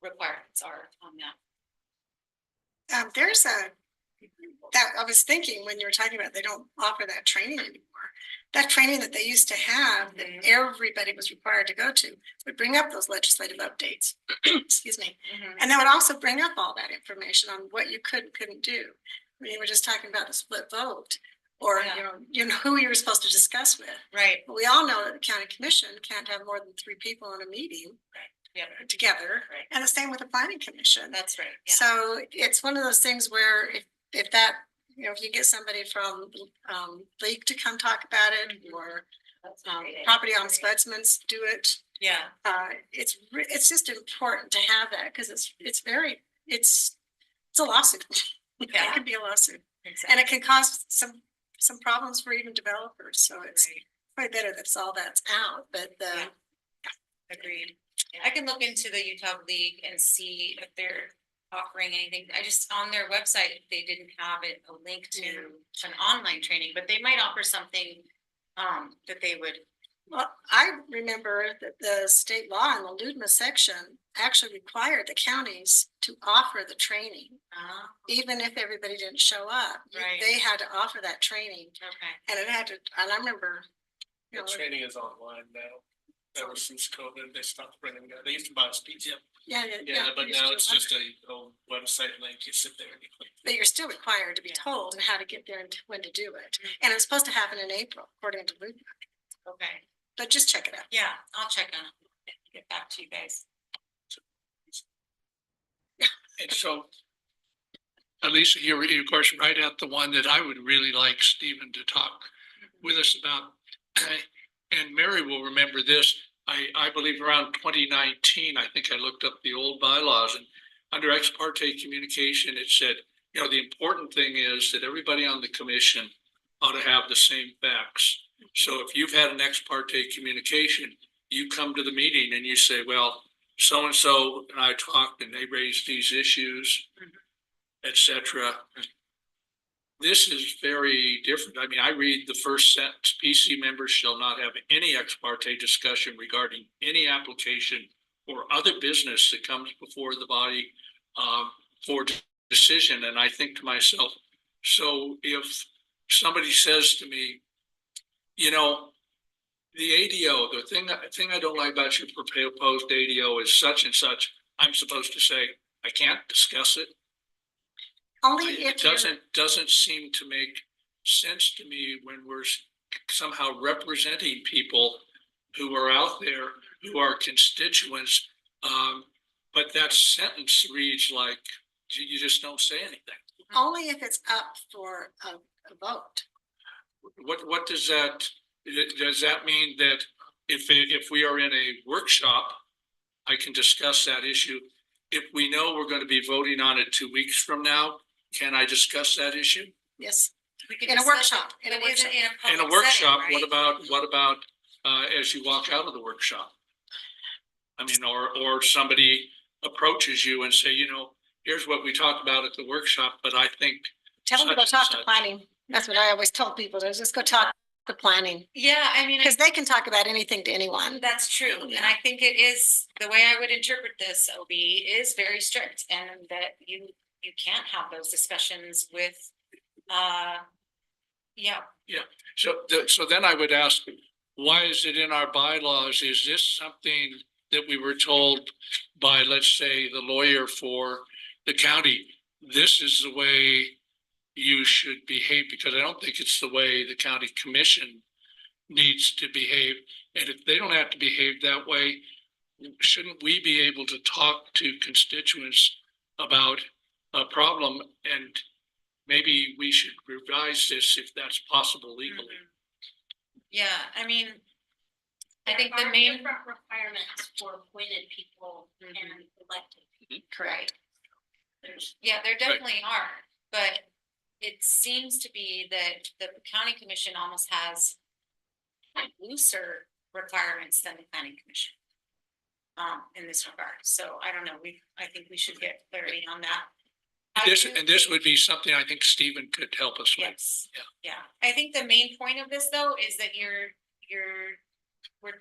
requirements are on that. There's that I was thinking when you were talking about they don't offer that training anymore. That training that they used to have that Mhm. everybody was required to go to would bring up those legislative updates. Excuse me. Mhm. And that would also bring up all that information on what you could and couldn't do. When you were just talking about the split vote, or Yeah. you know who you were supposed to discuss with. Right, But we all know that the county commission can't have more than 3 people in a meeting yeah, together, Right. and the same with the planning commission. that's right. Yeah. So it's one of those things where if that, you know, if you get somebody from League to come talk about it, or That's a great idea. property ombudsman's do it. Yeah, It's just important to have that, because it's a lawsuit. It Yeah. could be a lawsuit, and exactly. it can cause some problems for even developers, so it's Right. probably better that all that's out, but Yeah. Agreed. I can look into the Utah League and see if they're offering anything. I just, on their website, they didn't have a link to an online training, but they might offer something that they would. well, I remember that the state law in the LUDMA section actually required the counties to offer the training. Even if everybody didn't show up, Right. they had to offer that training, Okay. and and I remember, you The know, training is online now. Ever since COVID, they stopped bringing that. They used to buy us pizza. Yeah, but now it's just a website link. You sit there and you click. But you're still required to be told and how to get there and when to do it, and it's supposed to happen in April, according to LUDMA, Okay. but just check it out. Yeah, I'll check on it. Get back to you guys. And so, Elisa, you're of course right at the one that I would really like Stephen to talk with us about. And Mary will remember this. I believe around 2019, I think I looked up the old bylaws, and under ex parte communication, it said, you know, the important thing is that everybody on the commission ought to have the same facts. So if you've had an ex parte communication, you come to the meeting and you say, well, so-and-so and I talked and they raised these issues, etc. This is very different. I mean, I read the first sentence: PC members shall not have any ex parte discussion regarding any application or other business that comes before the body for decision. And I think to myself, so if somebody says to me, you know, the ADO, the thing I don't like about your proposed ADO is such and such, I'm supposed to say, I can't discuss it. Only It if you're, doesn't seem to make sense to me when we're somehow representing people who are out there, who are constituents. But that sentence reads like, you just don't say anything. only if it's up for a vote. What does that mean that if we are in a workshop, I can discuss that issue? If we know we're going to be voting on it 2 weeks from now, can I discuss that issue? Yes, We could in a discuss it, workshop, in a but isn't workshop. in a In a public workshop, setting, right? what about as you walk out of the workshop? I mean, or somebody approaches you and say, you know, here's what we talked about at the workshop, but I think. Tell them to go such and talk to such. planning. That's what I always tell people, is just go talk to planning. Yeah, I mean, Because they can talk about anything to anyone. that's true, and I think it is, the way I would interpret this, OB, is very strict, and that you can't have those discussions with, yeah. So then I would ask, why is it in our bylaws? Is this something that we were told by, let's say, the lawyer for the county? This is the way you should behave, because I don't think it's the way the county commission needs to behave. And if they don't have to behave that way, shouldn't we be able to talk to constituents about a problem? And maybe we should revise this if that's possible legally. Yeah, I mean, I think the There are main, different requirements for appointed people and elected. correct, There's yeah, there definitely are, but it seems to be that the county commission almost has looser requirements than the planning commission in this regard. So I don't know, I think we should get clarity on that. This would be something I think Stephen could help us with. Yes. Yeah. Yeah, I think the main point of this though is that we're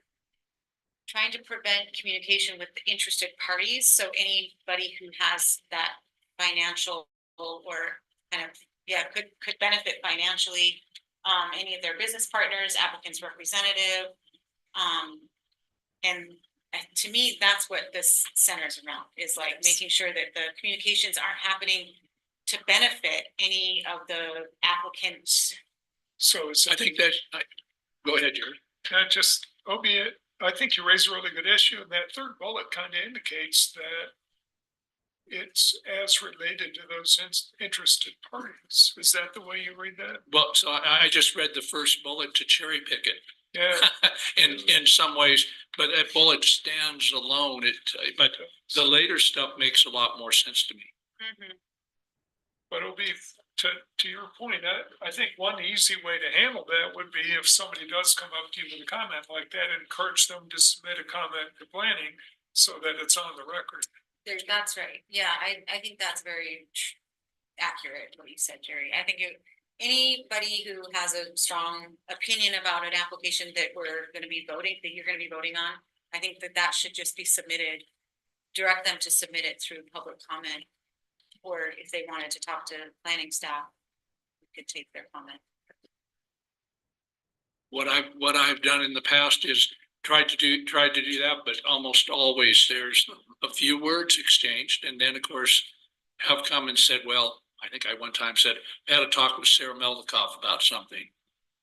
trying to prevent communication with the interested parties. So anybody who has that financial or kind of, yeah, could benefit financially, any of their business partners, applicants representative. And to me, that's what this centers around, is like making sure that the communications aren't happening to benefit any of the applicants. So is I think that, go ahead, Jerry. just, albeit, I think you raise a really good issue, and that third bullet kind of indicates that it's as related to those interested parties. Is that the way you read that? Well, so I just read the first bullet to cherry pick it. Yeah. in some ways, but that bullet stands alone. But the later stuff makes a lot more sense to me. But it'll be, to your point, I think one easy way to handle that would be if somebody does come up to you with a comment like that, encourage them to submit a comment to planning so that it's on the record. That's right. Yeah, I think that's very accurate, what you said, Jerry. I think anybody who has a strong opinion about an application that we're gonna be voting, that you're gonna be voting on, I think that should just be submitted, direct them to submit it through public comment. Or if they wanted to talk to planning staff, we could take their comment. What I've done in the past is tried to do that, but almost always there's a few words exchanged, and then of course have come and said, well, I think I one time said, I had a talk with Sarah Melnikoff about something,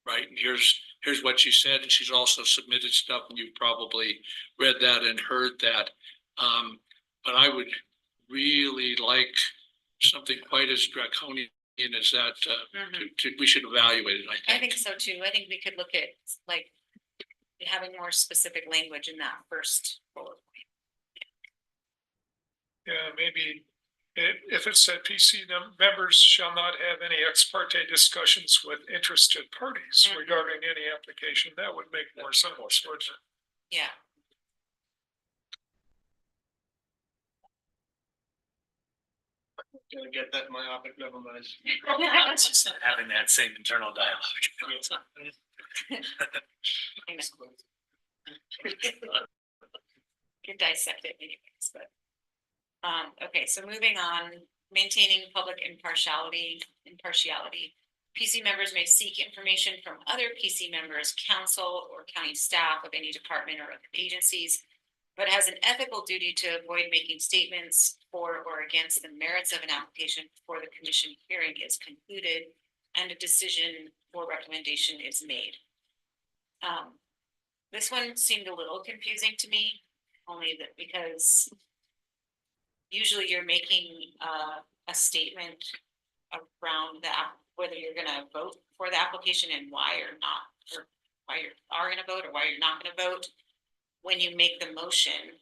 right? And here's what she said, and she's also submitted stuff, and you've probably read that and heard that. But I would really like something quite as draconian as that. We should evaluate it. I think so too. I think we could look at like having more specific language in that first bullet point. Yeah, maybe if it said PC members shall not have any ex parte discussions with interested parties Mhm. regarding any application, that would make more sense, wouldn't it? Yeah. Gonna get that myopic, never mind. Just not having that same internal dialogue. I know. Could dissect it anyways, but. Okay, so moving on, maintaining public impartiality. PC members may seek information from other PC members, council, or county staff of any department or other agencies, but has an ethical duty to avoid making statements for or against the merits of an application before the commission hearing is concluded and a decision or recommendation is made. This one seemed a little confusing to me, only that because usually you're making a statement around that, whether you're gonna vote for the application and why or not, or why you are gonna vote or why you're not gonna vote when you make the motion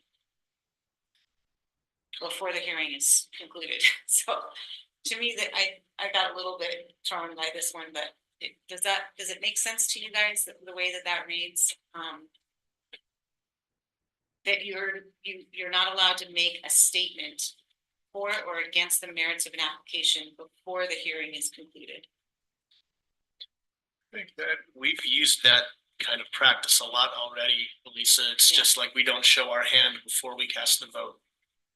before the hearing is concluded. So to me, that I got a little bit thrown by this one, but does it make sense to you guys, the way that reads? That you're not allowed to make a statement for or against the merits of an application before the hearing is concluded. I think that We've used that kind of practice a lot already, Lisa. It's Yeah. just like we don't show our hand before we cast the vote.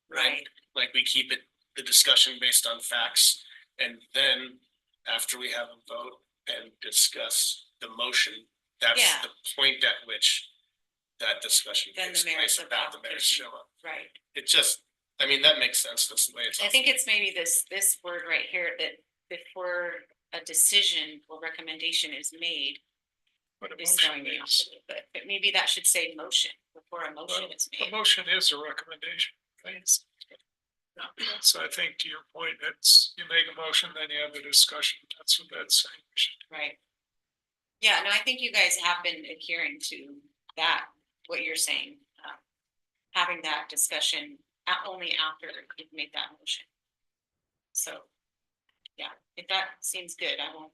Right? Like we keep the discussion based on facts. And then after we have a vote and discuss the motion, that's Yeah. the point at which that discussion Then the takes merits place of the about the merits application. show up. Right. It just, I mean, that makes sense. That's the way it's. I think it's maybe this word right here that before a decision or recommendation is made what a is motion throwing me off. is. But maybe that should say motion before a motion Well, is a made. motion is a recommendation. Thanks. So I think to your point, it's, you make a motion, then you have a discussion. That's what that's saying. Right. Yeah, no, I think you guys have been adhering to that, what you're saying, having that discussion only after you've made that motion. So, yeah, if that seems good, I won't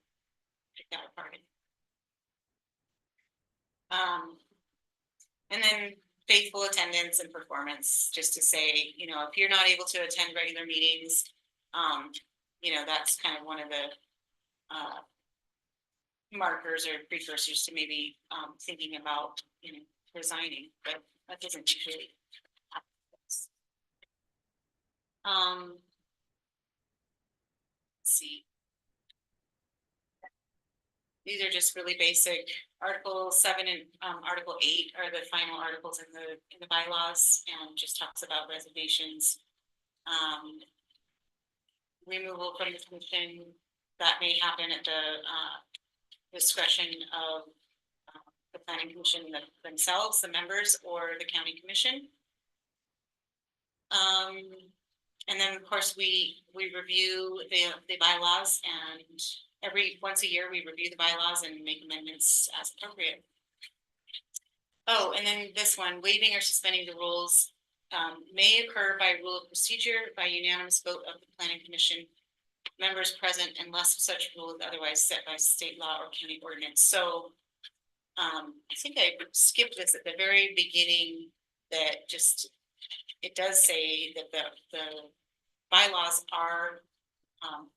pick that apart. And then faithful attendance and performance, just to say, you know, if you're not able to attend regular meetings, you know, that's kind of one of the markers or precursors to maybe thinking about, you know, resigning, but that doesn't usually happen. Let's see. These are just really basic. Article 7 and Article 8 are the final articles in the bylaws, and just talks about resignations. Removal from the commission that may happen at the discretion of the planning commission themselves, the members, or the county commission. And then, of course, we review the bylaws, and once a year, we review the bylaws and make amendments as appropriate. Oh, and then this one, waiving or suspending the rules may occur by rule of procedure by unanimous vote of the planning commission members present, unless such rule is otherwise set by state law or county ordinance. So I think I skipped this at the very beginning, that just, it does say that the bylaws are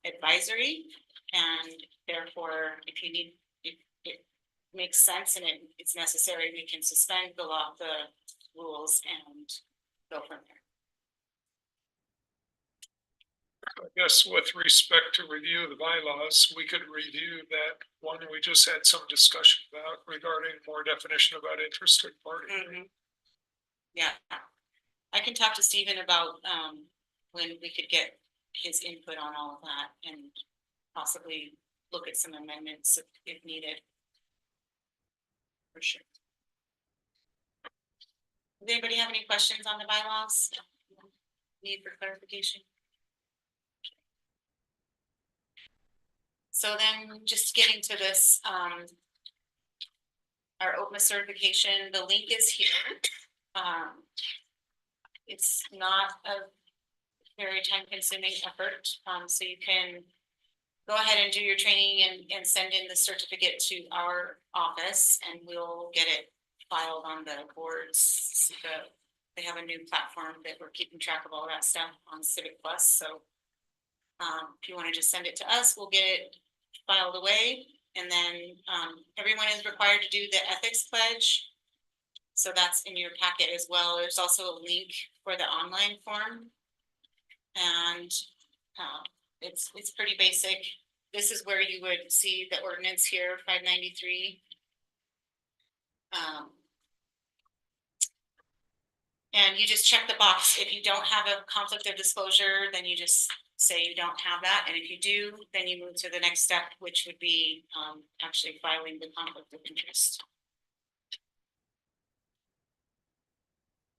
advisory, and therefore, if it makes sense and it's necessary, we can suspend the rules and go from there. I guess with respect to review of the bylaws, we could review that one we just had some discussion about regarding more definition about interested party. Yeah, I can talk to Stephen about when we could get his input on all of that and possibly look at some amendments if needed. For sure. Does anybody have any questions on the bylaws? Need for clarification? So then just getting to this our OPMA certification. The link is here. It's not a very time-consuming effort, so you can go ahead and do your training and send in the certificate to our office, and we'll get it filed on the boards. They have a new platform that we're keeping track of all that stuff on Civic Plus, so if you want to just send it to us, we'll get it filed away, and then everyone is required to do the ethics pledge. So that's in your packet as well. There's also a link for the online form. And it's pretty basic. This is where you would see the ordinance here, 593. And you just check the box. If you don't have a conflict of disclosure, then you just say you don't have that. And if you do, then you move to the next step, which would be actually filing the conflict of interest.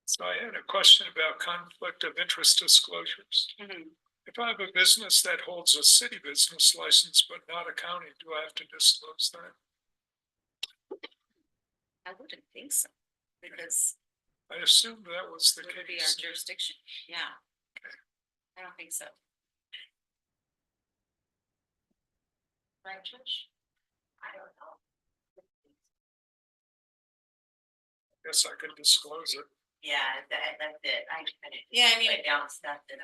So I had a question about conflict of interest disclosures. Mhm. If I have a business that holds a city business license but not a county, do I have to disclose that? I wouldn't think so, because I assumed that was the it would be our case. jurisdiction. Yeah. I don't think so. Right, Trish? I don't know. Guess I could disclose it. Yeah, that's it. Yeah, I mean, down stuff that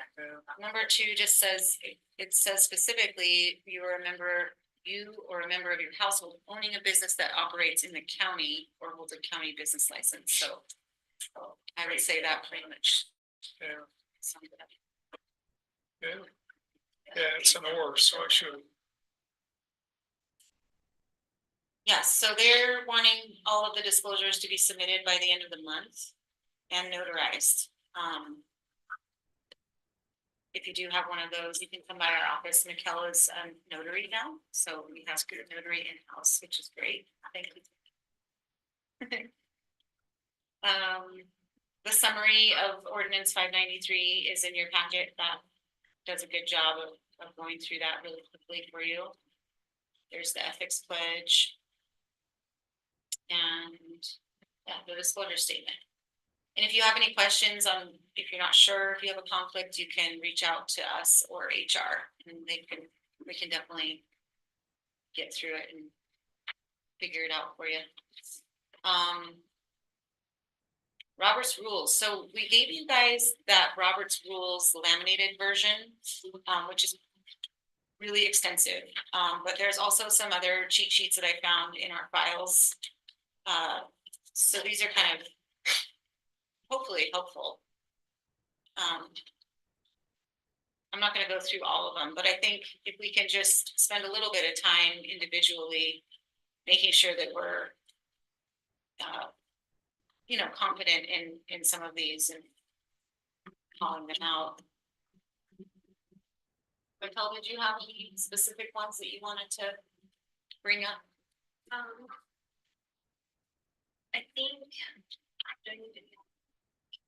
number 2 just says, it says specifically, you or a member of your household owning a business that operates in the county or holds a county business license, so I would say that pretty much. Yeah, sums it up. yeah. Yeah, it's an or, so I should. Yes, so they're wanting all of the disclosures to be submitted by the end of the month and notarized. If you do have one of those, you can come by our office. Michaela's a notary now, so we have good notary in-house, which is great. Thank you. The summary of ordinance 593 is in your packet. That does a good job of going through that really quickly for you. There's the ethics pledge. And the disclosure statement. And if you have any questions on, if you're not sure, if you have a conflict, you can reach out to us or HR, and we can definitely get through it and figure it out for you. Robert's rules. So we gave you guys that Robert's rules laminated version, which is really extensive. But there's also some other cheat sheets that I found in our files. So these are kind of hopefully helpful. I'm not going to go through all of them, but I think if we can just spend a little bit of time individually making sure that we're confident in some of these and calling them out. Raquel, did you have any specific ones that you wanted to bring up? I think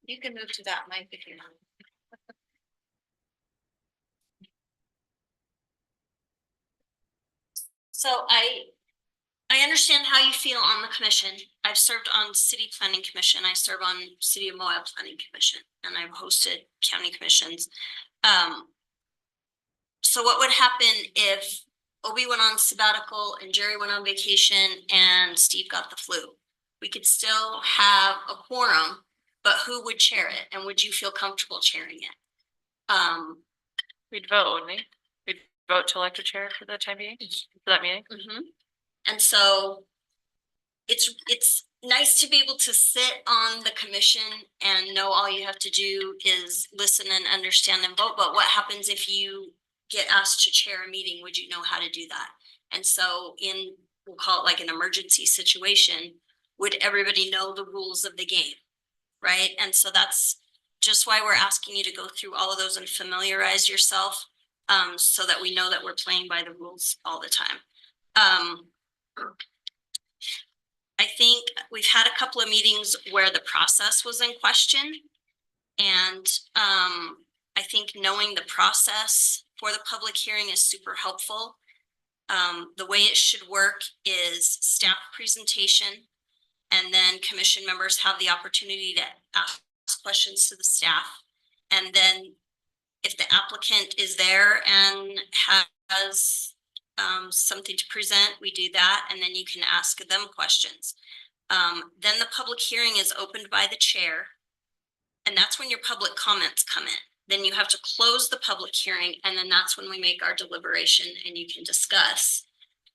You can move to that mic if you want. So I understand how you feel on the commission. I've served on city planning commission. I serve on city of Moab planning commission, and I've hosted county commissions. So what would happen if Obi went on sabbatical and Jerry went on vacation and Steve got the flu? We could still have a quorum, but who would chair it, and would you feel comfortable chairing it? We'd vote, wouldn't we? We'd vote to elect a chair for the time being, for that meeting. And so it's nice to be able to sit on the commission and know all you have to do is listen and understand and vote. But what happens if you get asked to chair a meeting? Would you know how to do that? And so we'll call it like an emergency situation, would everybody know the rules of the game? Right? And so that's just why we're asking you to go through all of those and familiarize yourself, so that we know that we're playing by the rules all the time. I think we've had a couple of meetings where the process was in question. And I think knowing the process for the public hearing is super helpful. The way it should work is staff presentation, And then commission members have the opportunity to ask questions to the staff. And then if the applicant is there and has something to present, we do that, and then you can ask them questions. Then the public hearing is opened by the chair. And that's when your public comments come in. Then you have to close the public hearing, and then that's when we make our deliberation and you can discuss.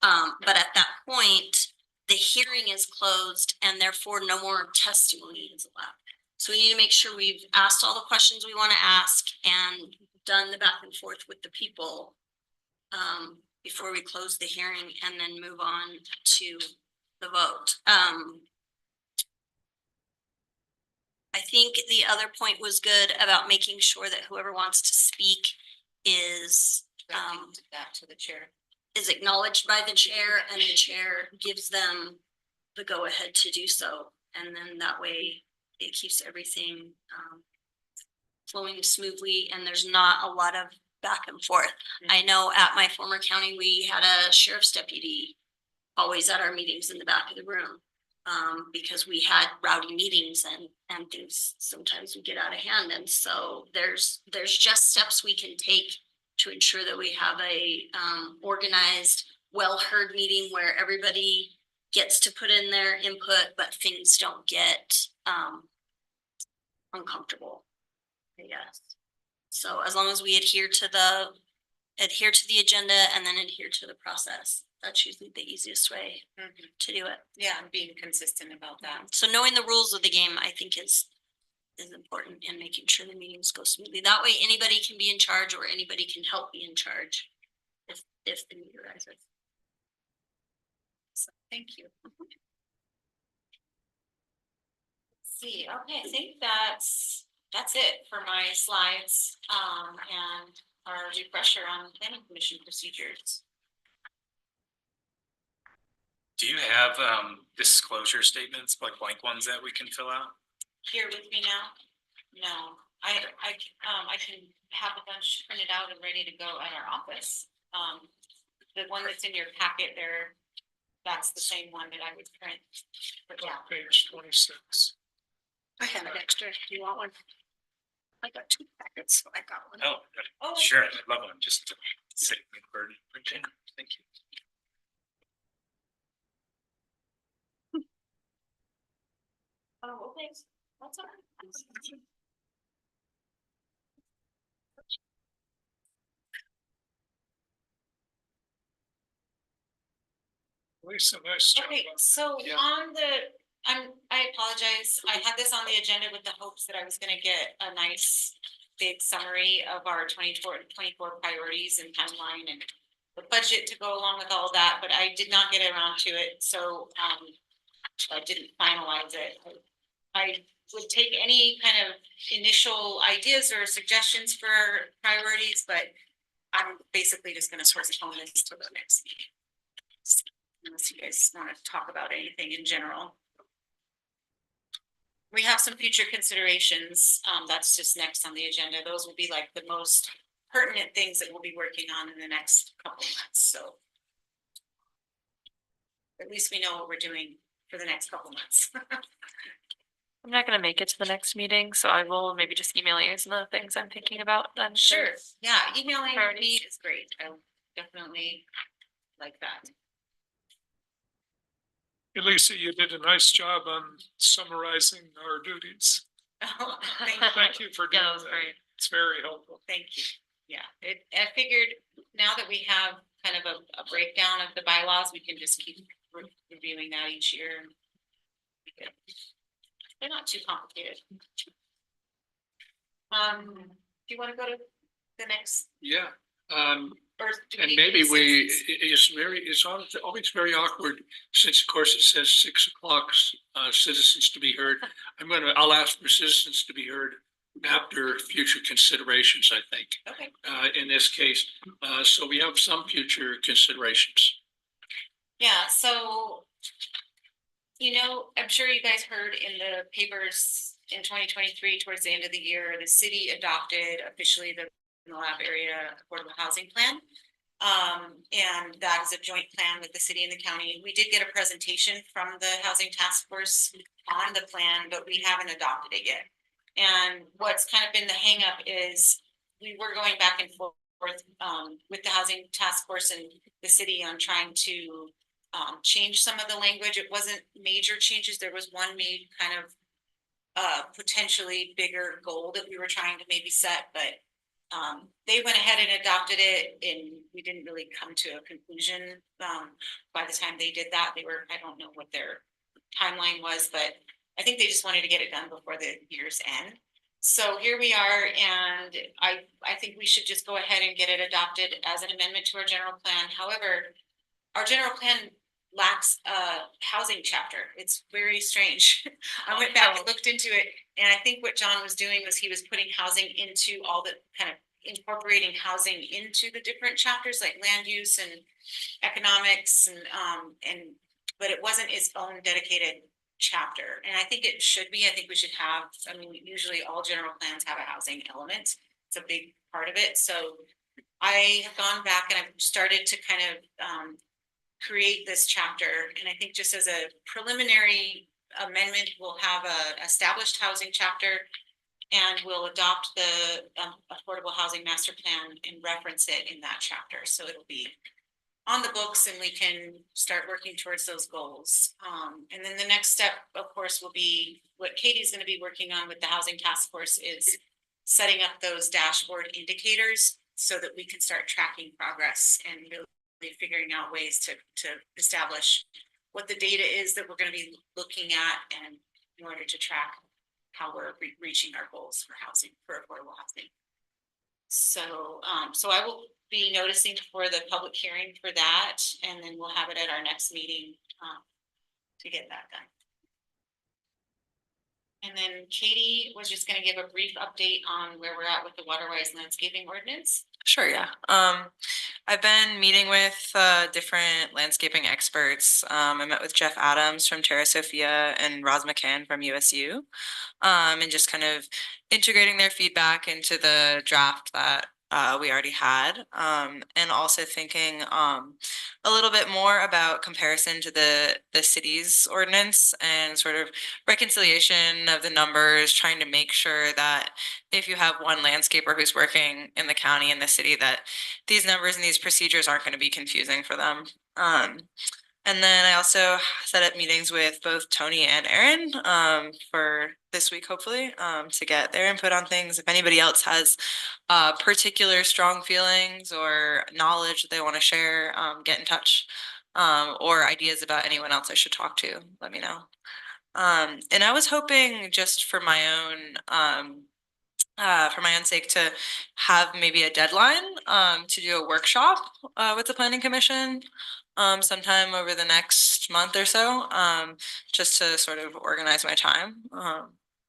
But at that point, the hearing is closed and therefore no more testimony is allowed. So we need to make sure we've asked all the questions we want to ask and done the back and forth with the people before we close the hearing and then move on to the vote. I think the other point was good about making sure that whoever wants to speak is That to the chair. is acknowledged by the chair, and the chair gives them the go ahead to do so. And then that way it keeps everything flowing smoothly and there's not a lot of back and forth. I know at my former county, we had a sheriff's deputy always at our meetings in the back of the room. Because we had rowdy meetings and things, sometimes we get out of hand. And so there's just steps we can take to ensure that we have a organized, well-heard meeting where everybody gets to put in their input, but things don't get uncomfortable, I guess. So as long as we adhere to the agenda and then adhere to the process, that's usually the easiest way to do it. Yeah, and being consistent about that. So knowing the rules of the game, I think is important in making sure the meetings go smoothly. That way anybody can be in charge or anybody can help be in charge if the need arises. So thank you. See, okay, I think that's it for my slides, and our refresher on planning commission procedures. Do you have disclosure statements, like blank ones that we can fill out? Here with me now? No, I can have a bunch printed out and ready to go at our office. The one that's in your packet there, that's the same one that I would print. But yeah, Page 26. I have an extra. Do you want one? I got 2 packets, so I got one. Oh, sure, I'd love one, just to save me the burden. Thank you. oh, okay, that's all right. Lisa, nice job. Okay, so Yeah. on the, I apologize, I had this on the agenda with the hopes that I was gonna get a nice big summary of our 24 priorities and timeline and the budget to go along with all that, but I did not get around to it, so I didn't finalize it. I would take any kind of initial ideas or suggestions for priorities, but I'm basically just gonna postpone this to the next meeting. Unless you guys want to talk about anything in general. We have some future considerations, that's just next on the agenda. Those will be like the most pertinent things that we'll be working on in the next couple of months, so. At least we know what we're doing for the next couple of months. I'm not gonna make it to the next meeting, so I will maybe just email you some of the things I'm thinking about then. Sure, yeah, emailing me Priorities. is great. I definitely like that. Elisa, you did a nice job on summarizing our duties. Thank you for doing Yeah, that was that. great. It's very helpful. Thank you. Yeah, I figured now that we have kind of a breakdown of the bylaws, we can just keep reviewing that each year. They're not too complicated. Do you want to go to the next, Yeah, or? do and need maybe we, citizens? it's always very awkward, since of course it says 6 o'clock, citizens to be heard. I'll ask for citizens to be heard after future considerations, I think, Okay, in this case. So we have some future considerations. yeah, so. I'm sure you guys heard in the papers in 2023, towards the end of the year, the city adopted officially the Lab area affordable housing plan. And that is a joint plan with the city and the county. We did get a presentation from the housing task force on the plan, but we haven't adopted it yet. And what's kind of been the hangup is we were going back and forth with the housing task force and the city on trying to change some of the language. It wasn't major changes. There was one made kind of potentially bigger goal that we were trying to maybe set, but they went ahead and adopted it, and we didn't really come to a conclusion. By the time they did that, I don't know what their timeline was, but I think they just wanted to get it done before the year's end. So here we are, and I think we should just go ahead and get it adopted as an amendment to our general plan. However, our general plan lacks a housing chapter. It's very strange. I went back and looked into it, and I think what John was doing was he was putting housing into all the kind of incorporating housing into the different chapters like land use and economics and but it wasn't its own dedicated chapter. And I think it should be. I think we should have, I mean, usually all general plans have a housing element. It's a big part of it. So I have gone back and I've started to kind of create this chapter. And I think just as a preliminary amendment, we'll have a established housing chapter, and we'll adopt the affordable housing master plan and reference it in that chapter. So it'll be on the books and we can start working towards those goals. And then the next step, of course, will be what Katie's going to be working on with the housing task force is setting up those dashboard indicators so that we can start tracking progress and really figuring out ways to establish what the data is that we're going to be looking at, and in order to track how we're reaching our goals for housing, for affordable housing. So, so I will be noticing for the public hearing for that, and then we'll have it at our next meeting to get that done. And then Katie was just gonna give a brief update on where we're at with the waterwise landscaping ordinance. Sure, yeah. I've been meeting with different landscaping experts. I met with Jeff Adams from Terra Sophia and Roz McCann from USU. And just kind of integrating their feedback into the draft that we already had. And also thinking a little bit more about comparison to the city's ordinance and sort of reconciliation of the numbers, trying to make sure that if you have one landscaper who's working in the county and the city, that these numbers and these procedures aren't going to be confusing for them. And then I also set up meetings with both Tony and Aaron for this week, hopefully, to get their input on things. If anybody else has particular strong feelings or knowledge that they want to share, get in touch, or ideas about anyone else I should talk to, let me know. And I was hoping just for my own sake to have maybe a deadline to do a workshop with the Planning Commission sometime over the next month or so, just to sort of organize my time.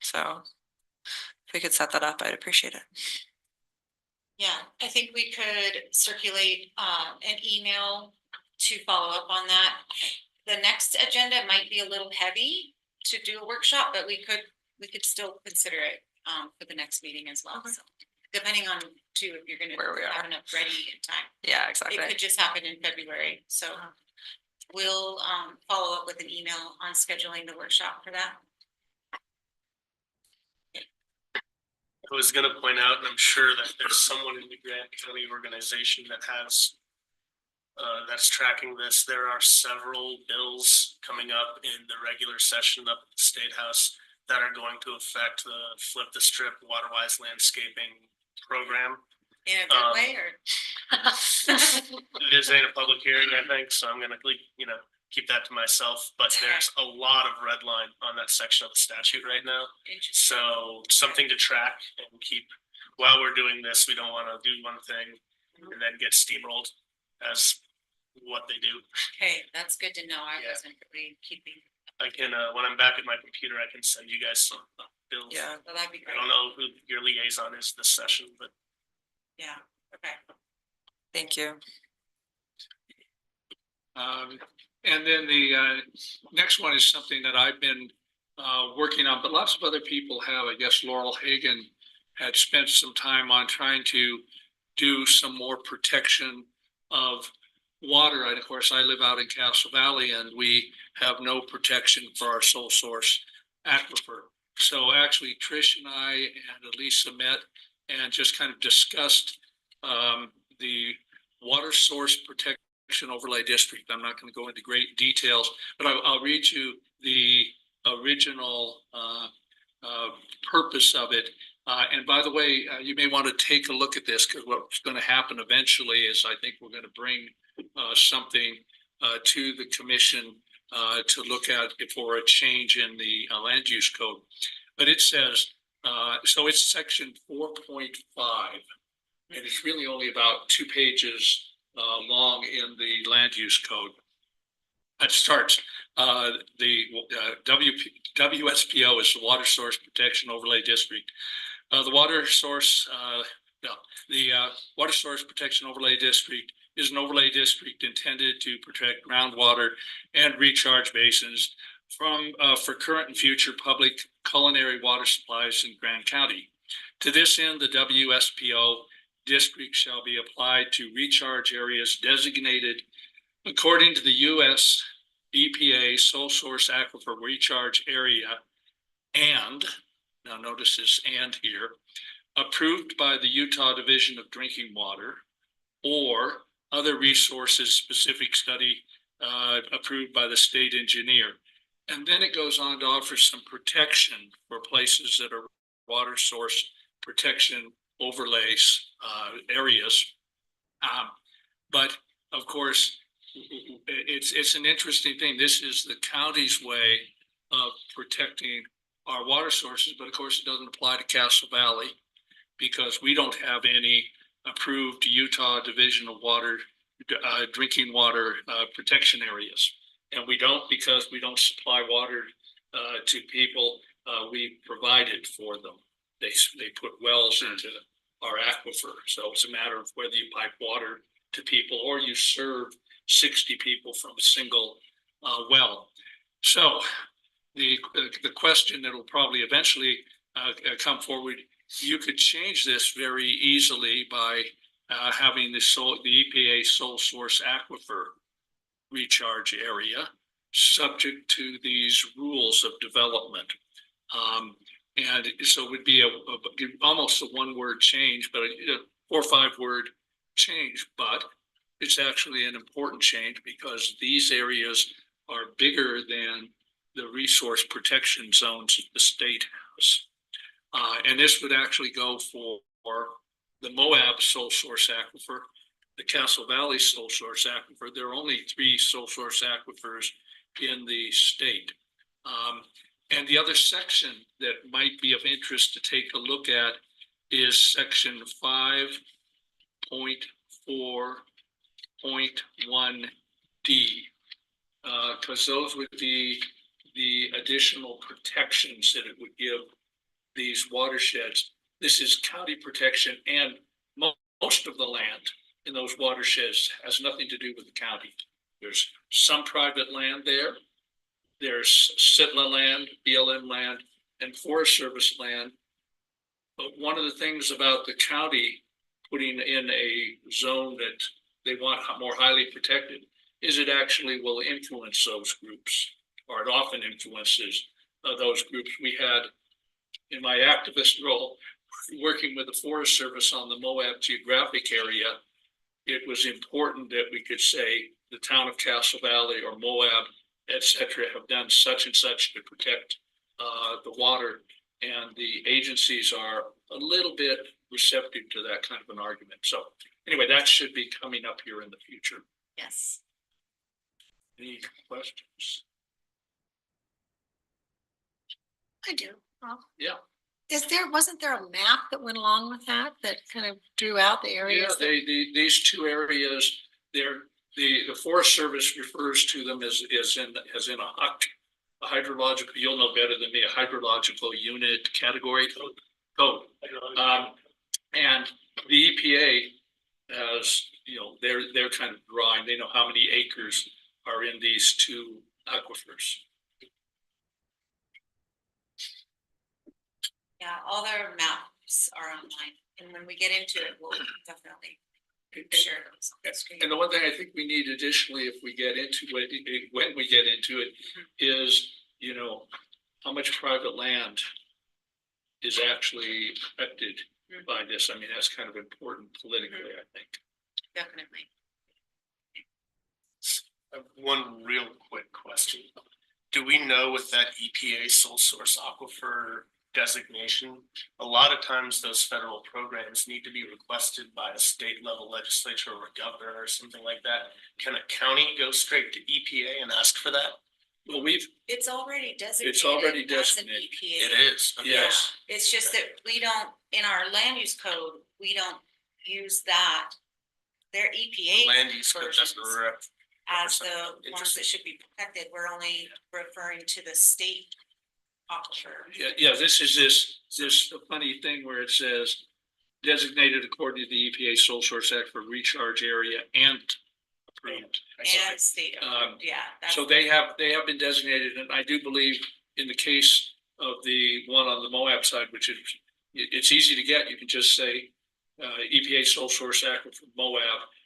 So if we could set that up, I'd appreciate it. Yeah, I think we could circulate an email to follow up on that. The next agenda might be a little heavy to do a workshop, but we could still consider it for the next meeting as well. So depending on too, if you're gonna have enough ready in time. Yeah, exactly. It could just happen in February. So we'll follow up with an email on scheduling the workshop for that. I was gonna point out, and I'm sure that there's someone in the Grant County organization that has that's tracking this. There are several bills coming up in the regular session up at the State House that are going to affect the Flip the Strip waterwise landscaping program. In a good way, or? This ain't a public hearing, I think, so I'm gonna, keep that to myself, but there's a lot of red line on that section of the statute right now. So something to track and keep, while we're doing this, we don't wanna do one thing and then get steamrolled as what they do. Okay, that's good to know. I Yeah. wasn't really keeping, I can, when I'm back at my computer, I can send you guys some bills. Yeah. so that'd be I great. don't know who your liaison is this session, but Yeah, okay. Thank you. And then the next one is something that I've been working on, but lots of other people have. I guess Laurel Hagan had spent some time on trying to do some more protection of water. And of course, I live out in Castle Valley and we have no protection for our sole source aquifer. So actually Trish and I and Elisa met and just kind of discussed the water source protection overlay district. I'm not going to go into great details, but I'll read you the original purpose of it. And by the way, you may want to take a look at this, because what's going to happen eventually is I think we're going to bring something to the commission to look at for a change in the land use code. But it says, so it's section 4.5, and it's really only about 2 pages long in the land use code. It starts, the WSPO is the Water Source Protection Overlay District. The Water Source Protection Overlay District is an overlay district intended to protect groundwater and recharge basins for current and future public culinary water supplies in Grand County. To this end, the WSPO district shall be applied to recharge areas designated according to the U.S. EPA sole source aquifer recharge area, and now notice this and here, approved by the Utah Division of Drinking Water or other resources specific study approved by the state engineer. And then it goes on to offer some protection for places that are water source protection overlays areas. But of course, it's an interesting thing. This is the county's way of protecting our water sources, but of course it doesn't apply to Castle Valley because we don't have any approved Utah Division of Water drinking water protection areas. And we don't because we don't supply water to people. We provide it for them. They put wells into our aquifer. So it's a matter of whether you pipe water to people or you serve 60 people from a single well. So the question that will probably eventually come forward, you could change this very easily by having the EPA sole source aquifer recharge area subject to these rules of development. And so it would be almost a 1-word change, but a 4 or 5 word change, but it's actually an important change because these areas are bigger than the resource protection zones that the state has. And this would actually go for the Moab sole source aquifer, the Castle Valley sole source aquifer. There are only 3 sole source aquifers in the state. And the other section that might be of interest to take a look at is section 5.4.1D, because those would be the additional protections that it would give these watersheds. This is county protection, and most of the land in those watersheds has nothing to do with the county. There's some private land there. There's SITLA land, BLM land, and Forest Service land. But one of the things about the county putting in a zone that they want more highly protected is it actually will influence those groups, or it often influences those groups. We had, in my activist role, working with the Forest Service on the Moab geographic area, it was important that we could say the town of Castle Valley or Moab, et cetera, have done such and such to protect the water. And the agencies are a little bit receptive to that kind of an argument. So anyway, that should be coming up here in the future. Yes. Any questions? I do. Yeah. Wasn't there a map that went along with that kind of drew out the areas? Yeah, these 2 areas, the Forest Service refers to them as in a hydrological, you'll know better than me, a hydrological unit category code. And the EPA has, they're kind of drawing, they know how many acres are in these 2 aquifers. Yeah, all their maps are online, and when we get into it, we'll definitely Sure. And the one thing I think we need additionally, if we get into it, when we get into it, is, you know, how much private land is actually affected by this. I mean, that's kind of important politically, I think. Definitely. I have one real quick question. Do we know with that EPA sole source aquifer designation, a lot of times those federal programs need to be requested by a state level legislature or a governor or something like that? Can a county go straight to EPA and ask for that? Well, It's already designated. it's already as an designated. EPA. It is. Okay. Yes. It's just that we don't, in our land use code, we don't use that. Their EPA Land use code doesn't versions rep- as the ones Interesting. that should be protected. We're only referring to the state aquifer. Yeah, this is this funny thing where it says designated according to the EPA sole source act for recharge area and approved. And state, yeah. that's- So they have been designated, and I do believe in the case of the one on the Moab side, which is, it's easy to get, you can just say EPA sole source aquifer Moab,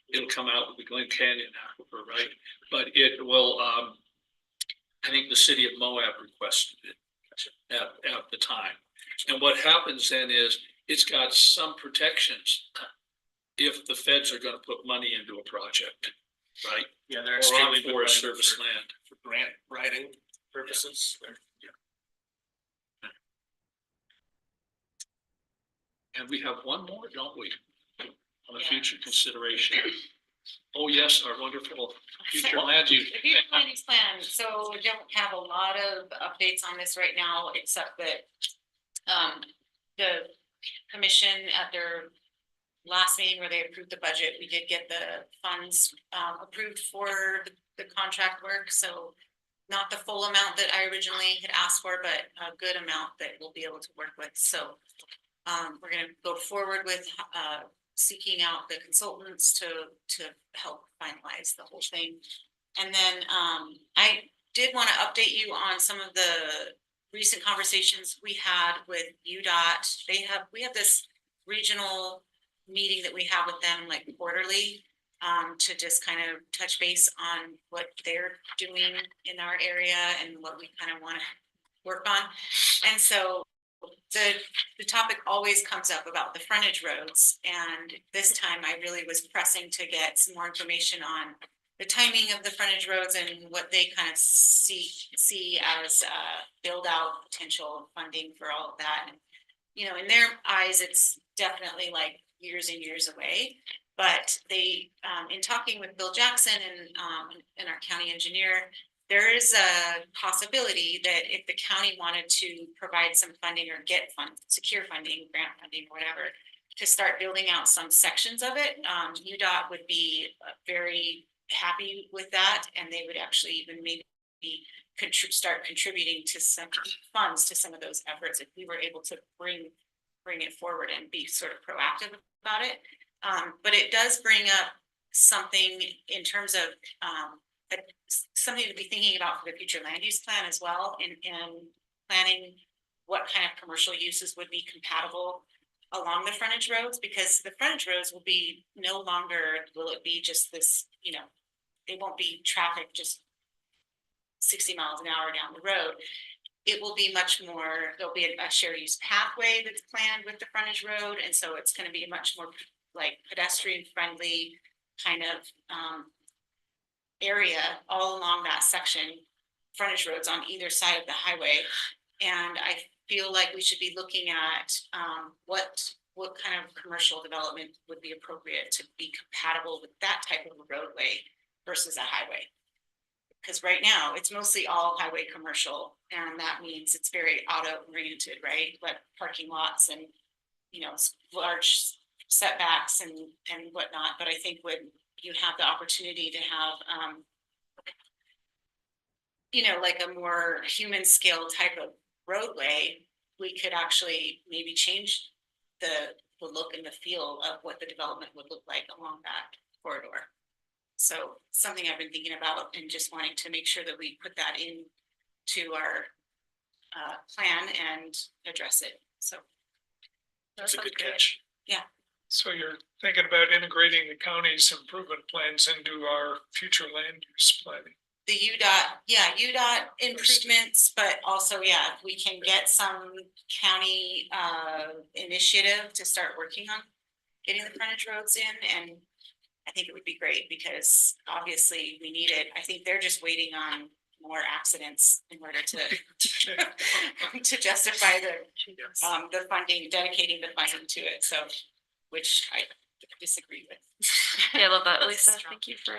it'll come out with the Glen Canyon aquifer, right? But it will, I think the city of Moab requested it at the time. And what happens then is it's got some protections if the feds are gonna put money into a project, right? Yeah, they're Or extremely on Forest good Service for land. grant writing purposes. And we have one more, don't we? On a Yeah. future consideration. Oh, yes, our wonderful future land use. The future land use plan, so we don't have a lot of updates on this right now, except that the commission at their last meeting where they approved the budget, we did get the funds approved for the contract work, so not the full amount that I originally had asked for, but a good amount that we'll be able to work with, so we're gonna go forward with seeking out the consultants to help finalize the whole thing. And then I did want to update you on some of the recent conversations we had with UDOT. We have this regional meeting that we have with them like quarterly to just kind of touch base on what they're doing in our area and what we kind of want to work on. And so the topic always comes up about the frontage roads, and this time I really was pressing to get some more information on the timing of the frontage roads and what they kind of see as build out potential funding for all of that. And, you know, in their eyes, it's definitely like years and years away. But they, in talking with Bill Jackson and our county engineer, there is a possibility that if the county wanted to provide some funding or get secure funding, grant funding, whatever, to start building out some sections of it, UDOT would be very happy with that, and they would actually even maybe start contributing to some funds to some of those efforts if we were able to bring it forward and be sort of proactive about it. But it does bring up something in terms of something to be thinking about for the future land use plan as well, and planning what kind of commercial uses would be compatible along the frontage roads, because the frontage roads will be no longer, will it be just this, you know, it won't be traffic just 60 miles an hour down the road. It will be much more, there'll be a shared use pathway that's planned with the frontage road, and so it's going to be much more like pedestrian friendly kind of area all along that section, frontage roads on either side of the highway. And I feel like we should be looking at what kind of commercial development would be appropriate to be compatible with that type of a roadway versus a highway. Because right now it's mostly all highway commercial, and that means it's very auto oriented, right? But parking lots and, you know, large setbacks and whatnot. But I think when you have the opportunity to have, you know, like a more human scale type of roadway, we could actually maybe change the look and the feel of what the development would look like along that corridor. So something I've been thinking about and just wanting to make sure that we put that in to our plan and address it. So That's a good catch. yeah. So you're thinking about integrating the county's improvement plans into our future land use planning? The UDOT improvements, but also, yeah, if we can get some county initiative to start working on getting the frontage roads in, and I think it would be great because obviously we need it. I think they're just waiting on more accidents in order to to justify the funding, dedicating the funding to it, so, which I disagree with. Yeah, I love that, That's Lisa. strong. Thank you for.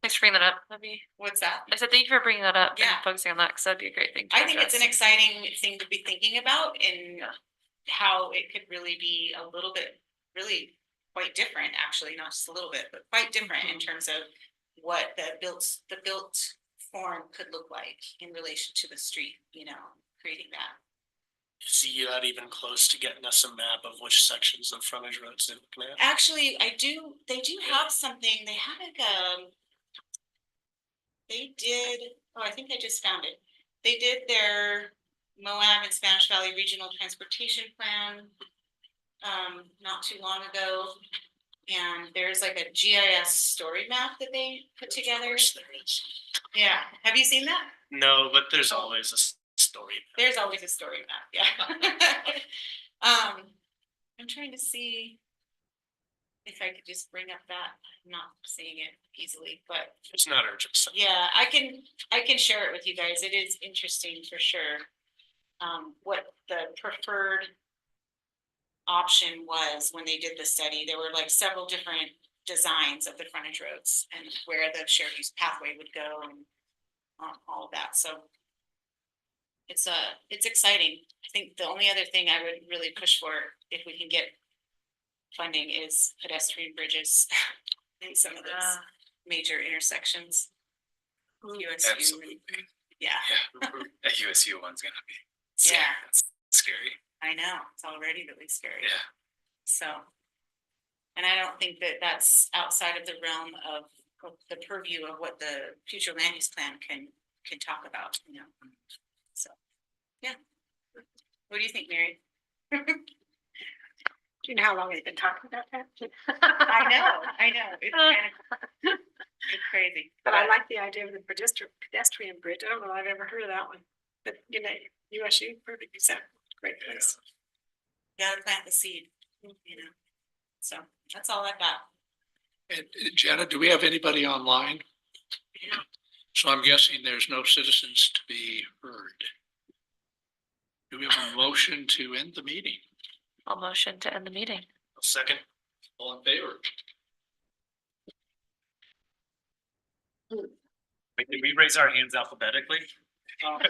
Thanks for bringing that up. That'd be, What's that? I said, thank you for bringing that up and Yeah. focusing on that, because that'd be a great thing. to I think it's an address. exciting thing to be thinking about and how it could really be a little bit, really quite different, actually, not just a little bit, but quite different in terms of what the built form could look like in relation to the street, you know, creating that. Is UDOT even close to getting us a map of which sections of frontage roads they're looking at? Actually, they do have something, they had they did, oh, I think I just found it. They did their Moab and Spanish Valley Regional Transportation Plan not too long ago. And there's like a GIS story map that they put together. There is. Yeah, have you seen that? No, but there's always a story. There's always a story map, yeah. I'm trying to see if I could just bring up that, I'm not seeing it easily, but It's not urgent. So yeah, I can share it with you guys. It is interesting for sure. What the preferred option was when they did the study, there were like several different designs of the frontage roads and where the shared use pathway would go and all of that, so. It's exciting. I think the only other thing I would really push for, if we can get funding, is pedestrian bridges in some of those major intersections. USU, Absolutely. yeah, That USU one's gonna be. Yeah. That's scary. I know, it's already really scary. Yeah. So. And I don't think that that's outside of the realm of the purview of what the future land use plan can talk about, you know. So, yeah. What do you think, Mary? Do you know how long they've been talking about that? I know, it's kind of, it's crazy. But I like the idea of the pedestrian bridge. I don't know if I've ever heard of that one. But, you know, USU, perfect example, great place. Gotta plant the seed, you know, so that's all I got. And Janet, do we have anybody online? So I'm guessing there's no citizens to be heard. Do we have a motion to end the meeting? I'll motion to end the meeting. second. All in favor? Wait, did we raise our hands alphabetically? We ought to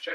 check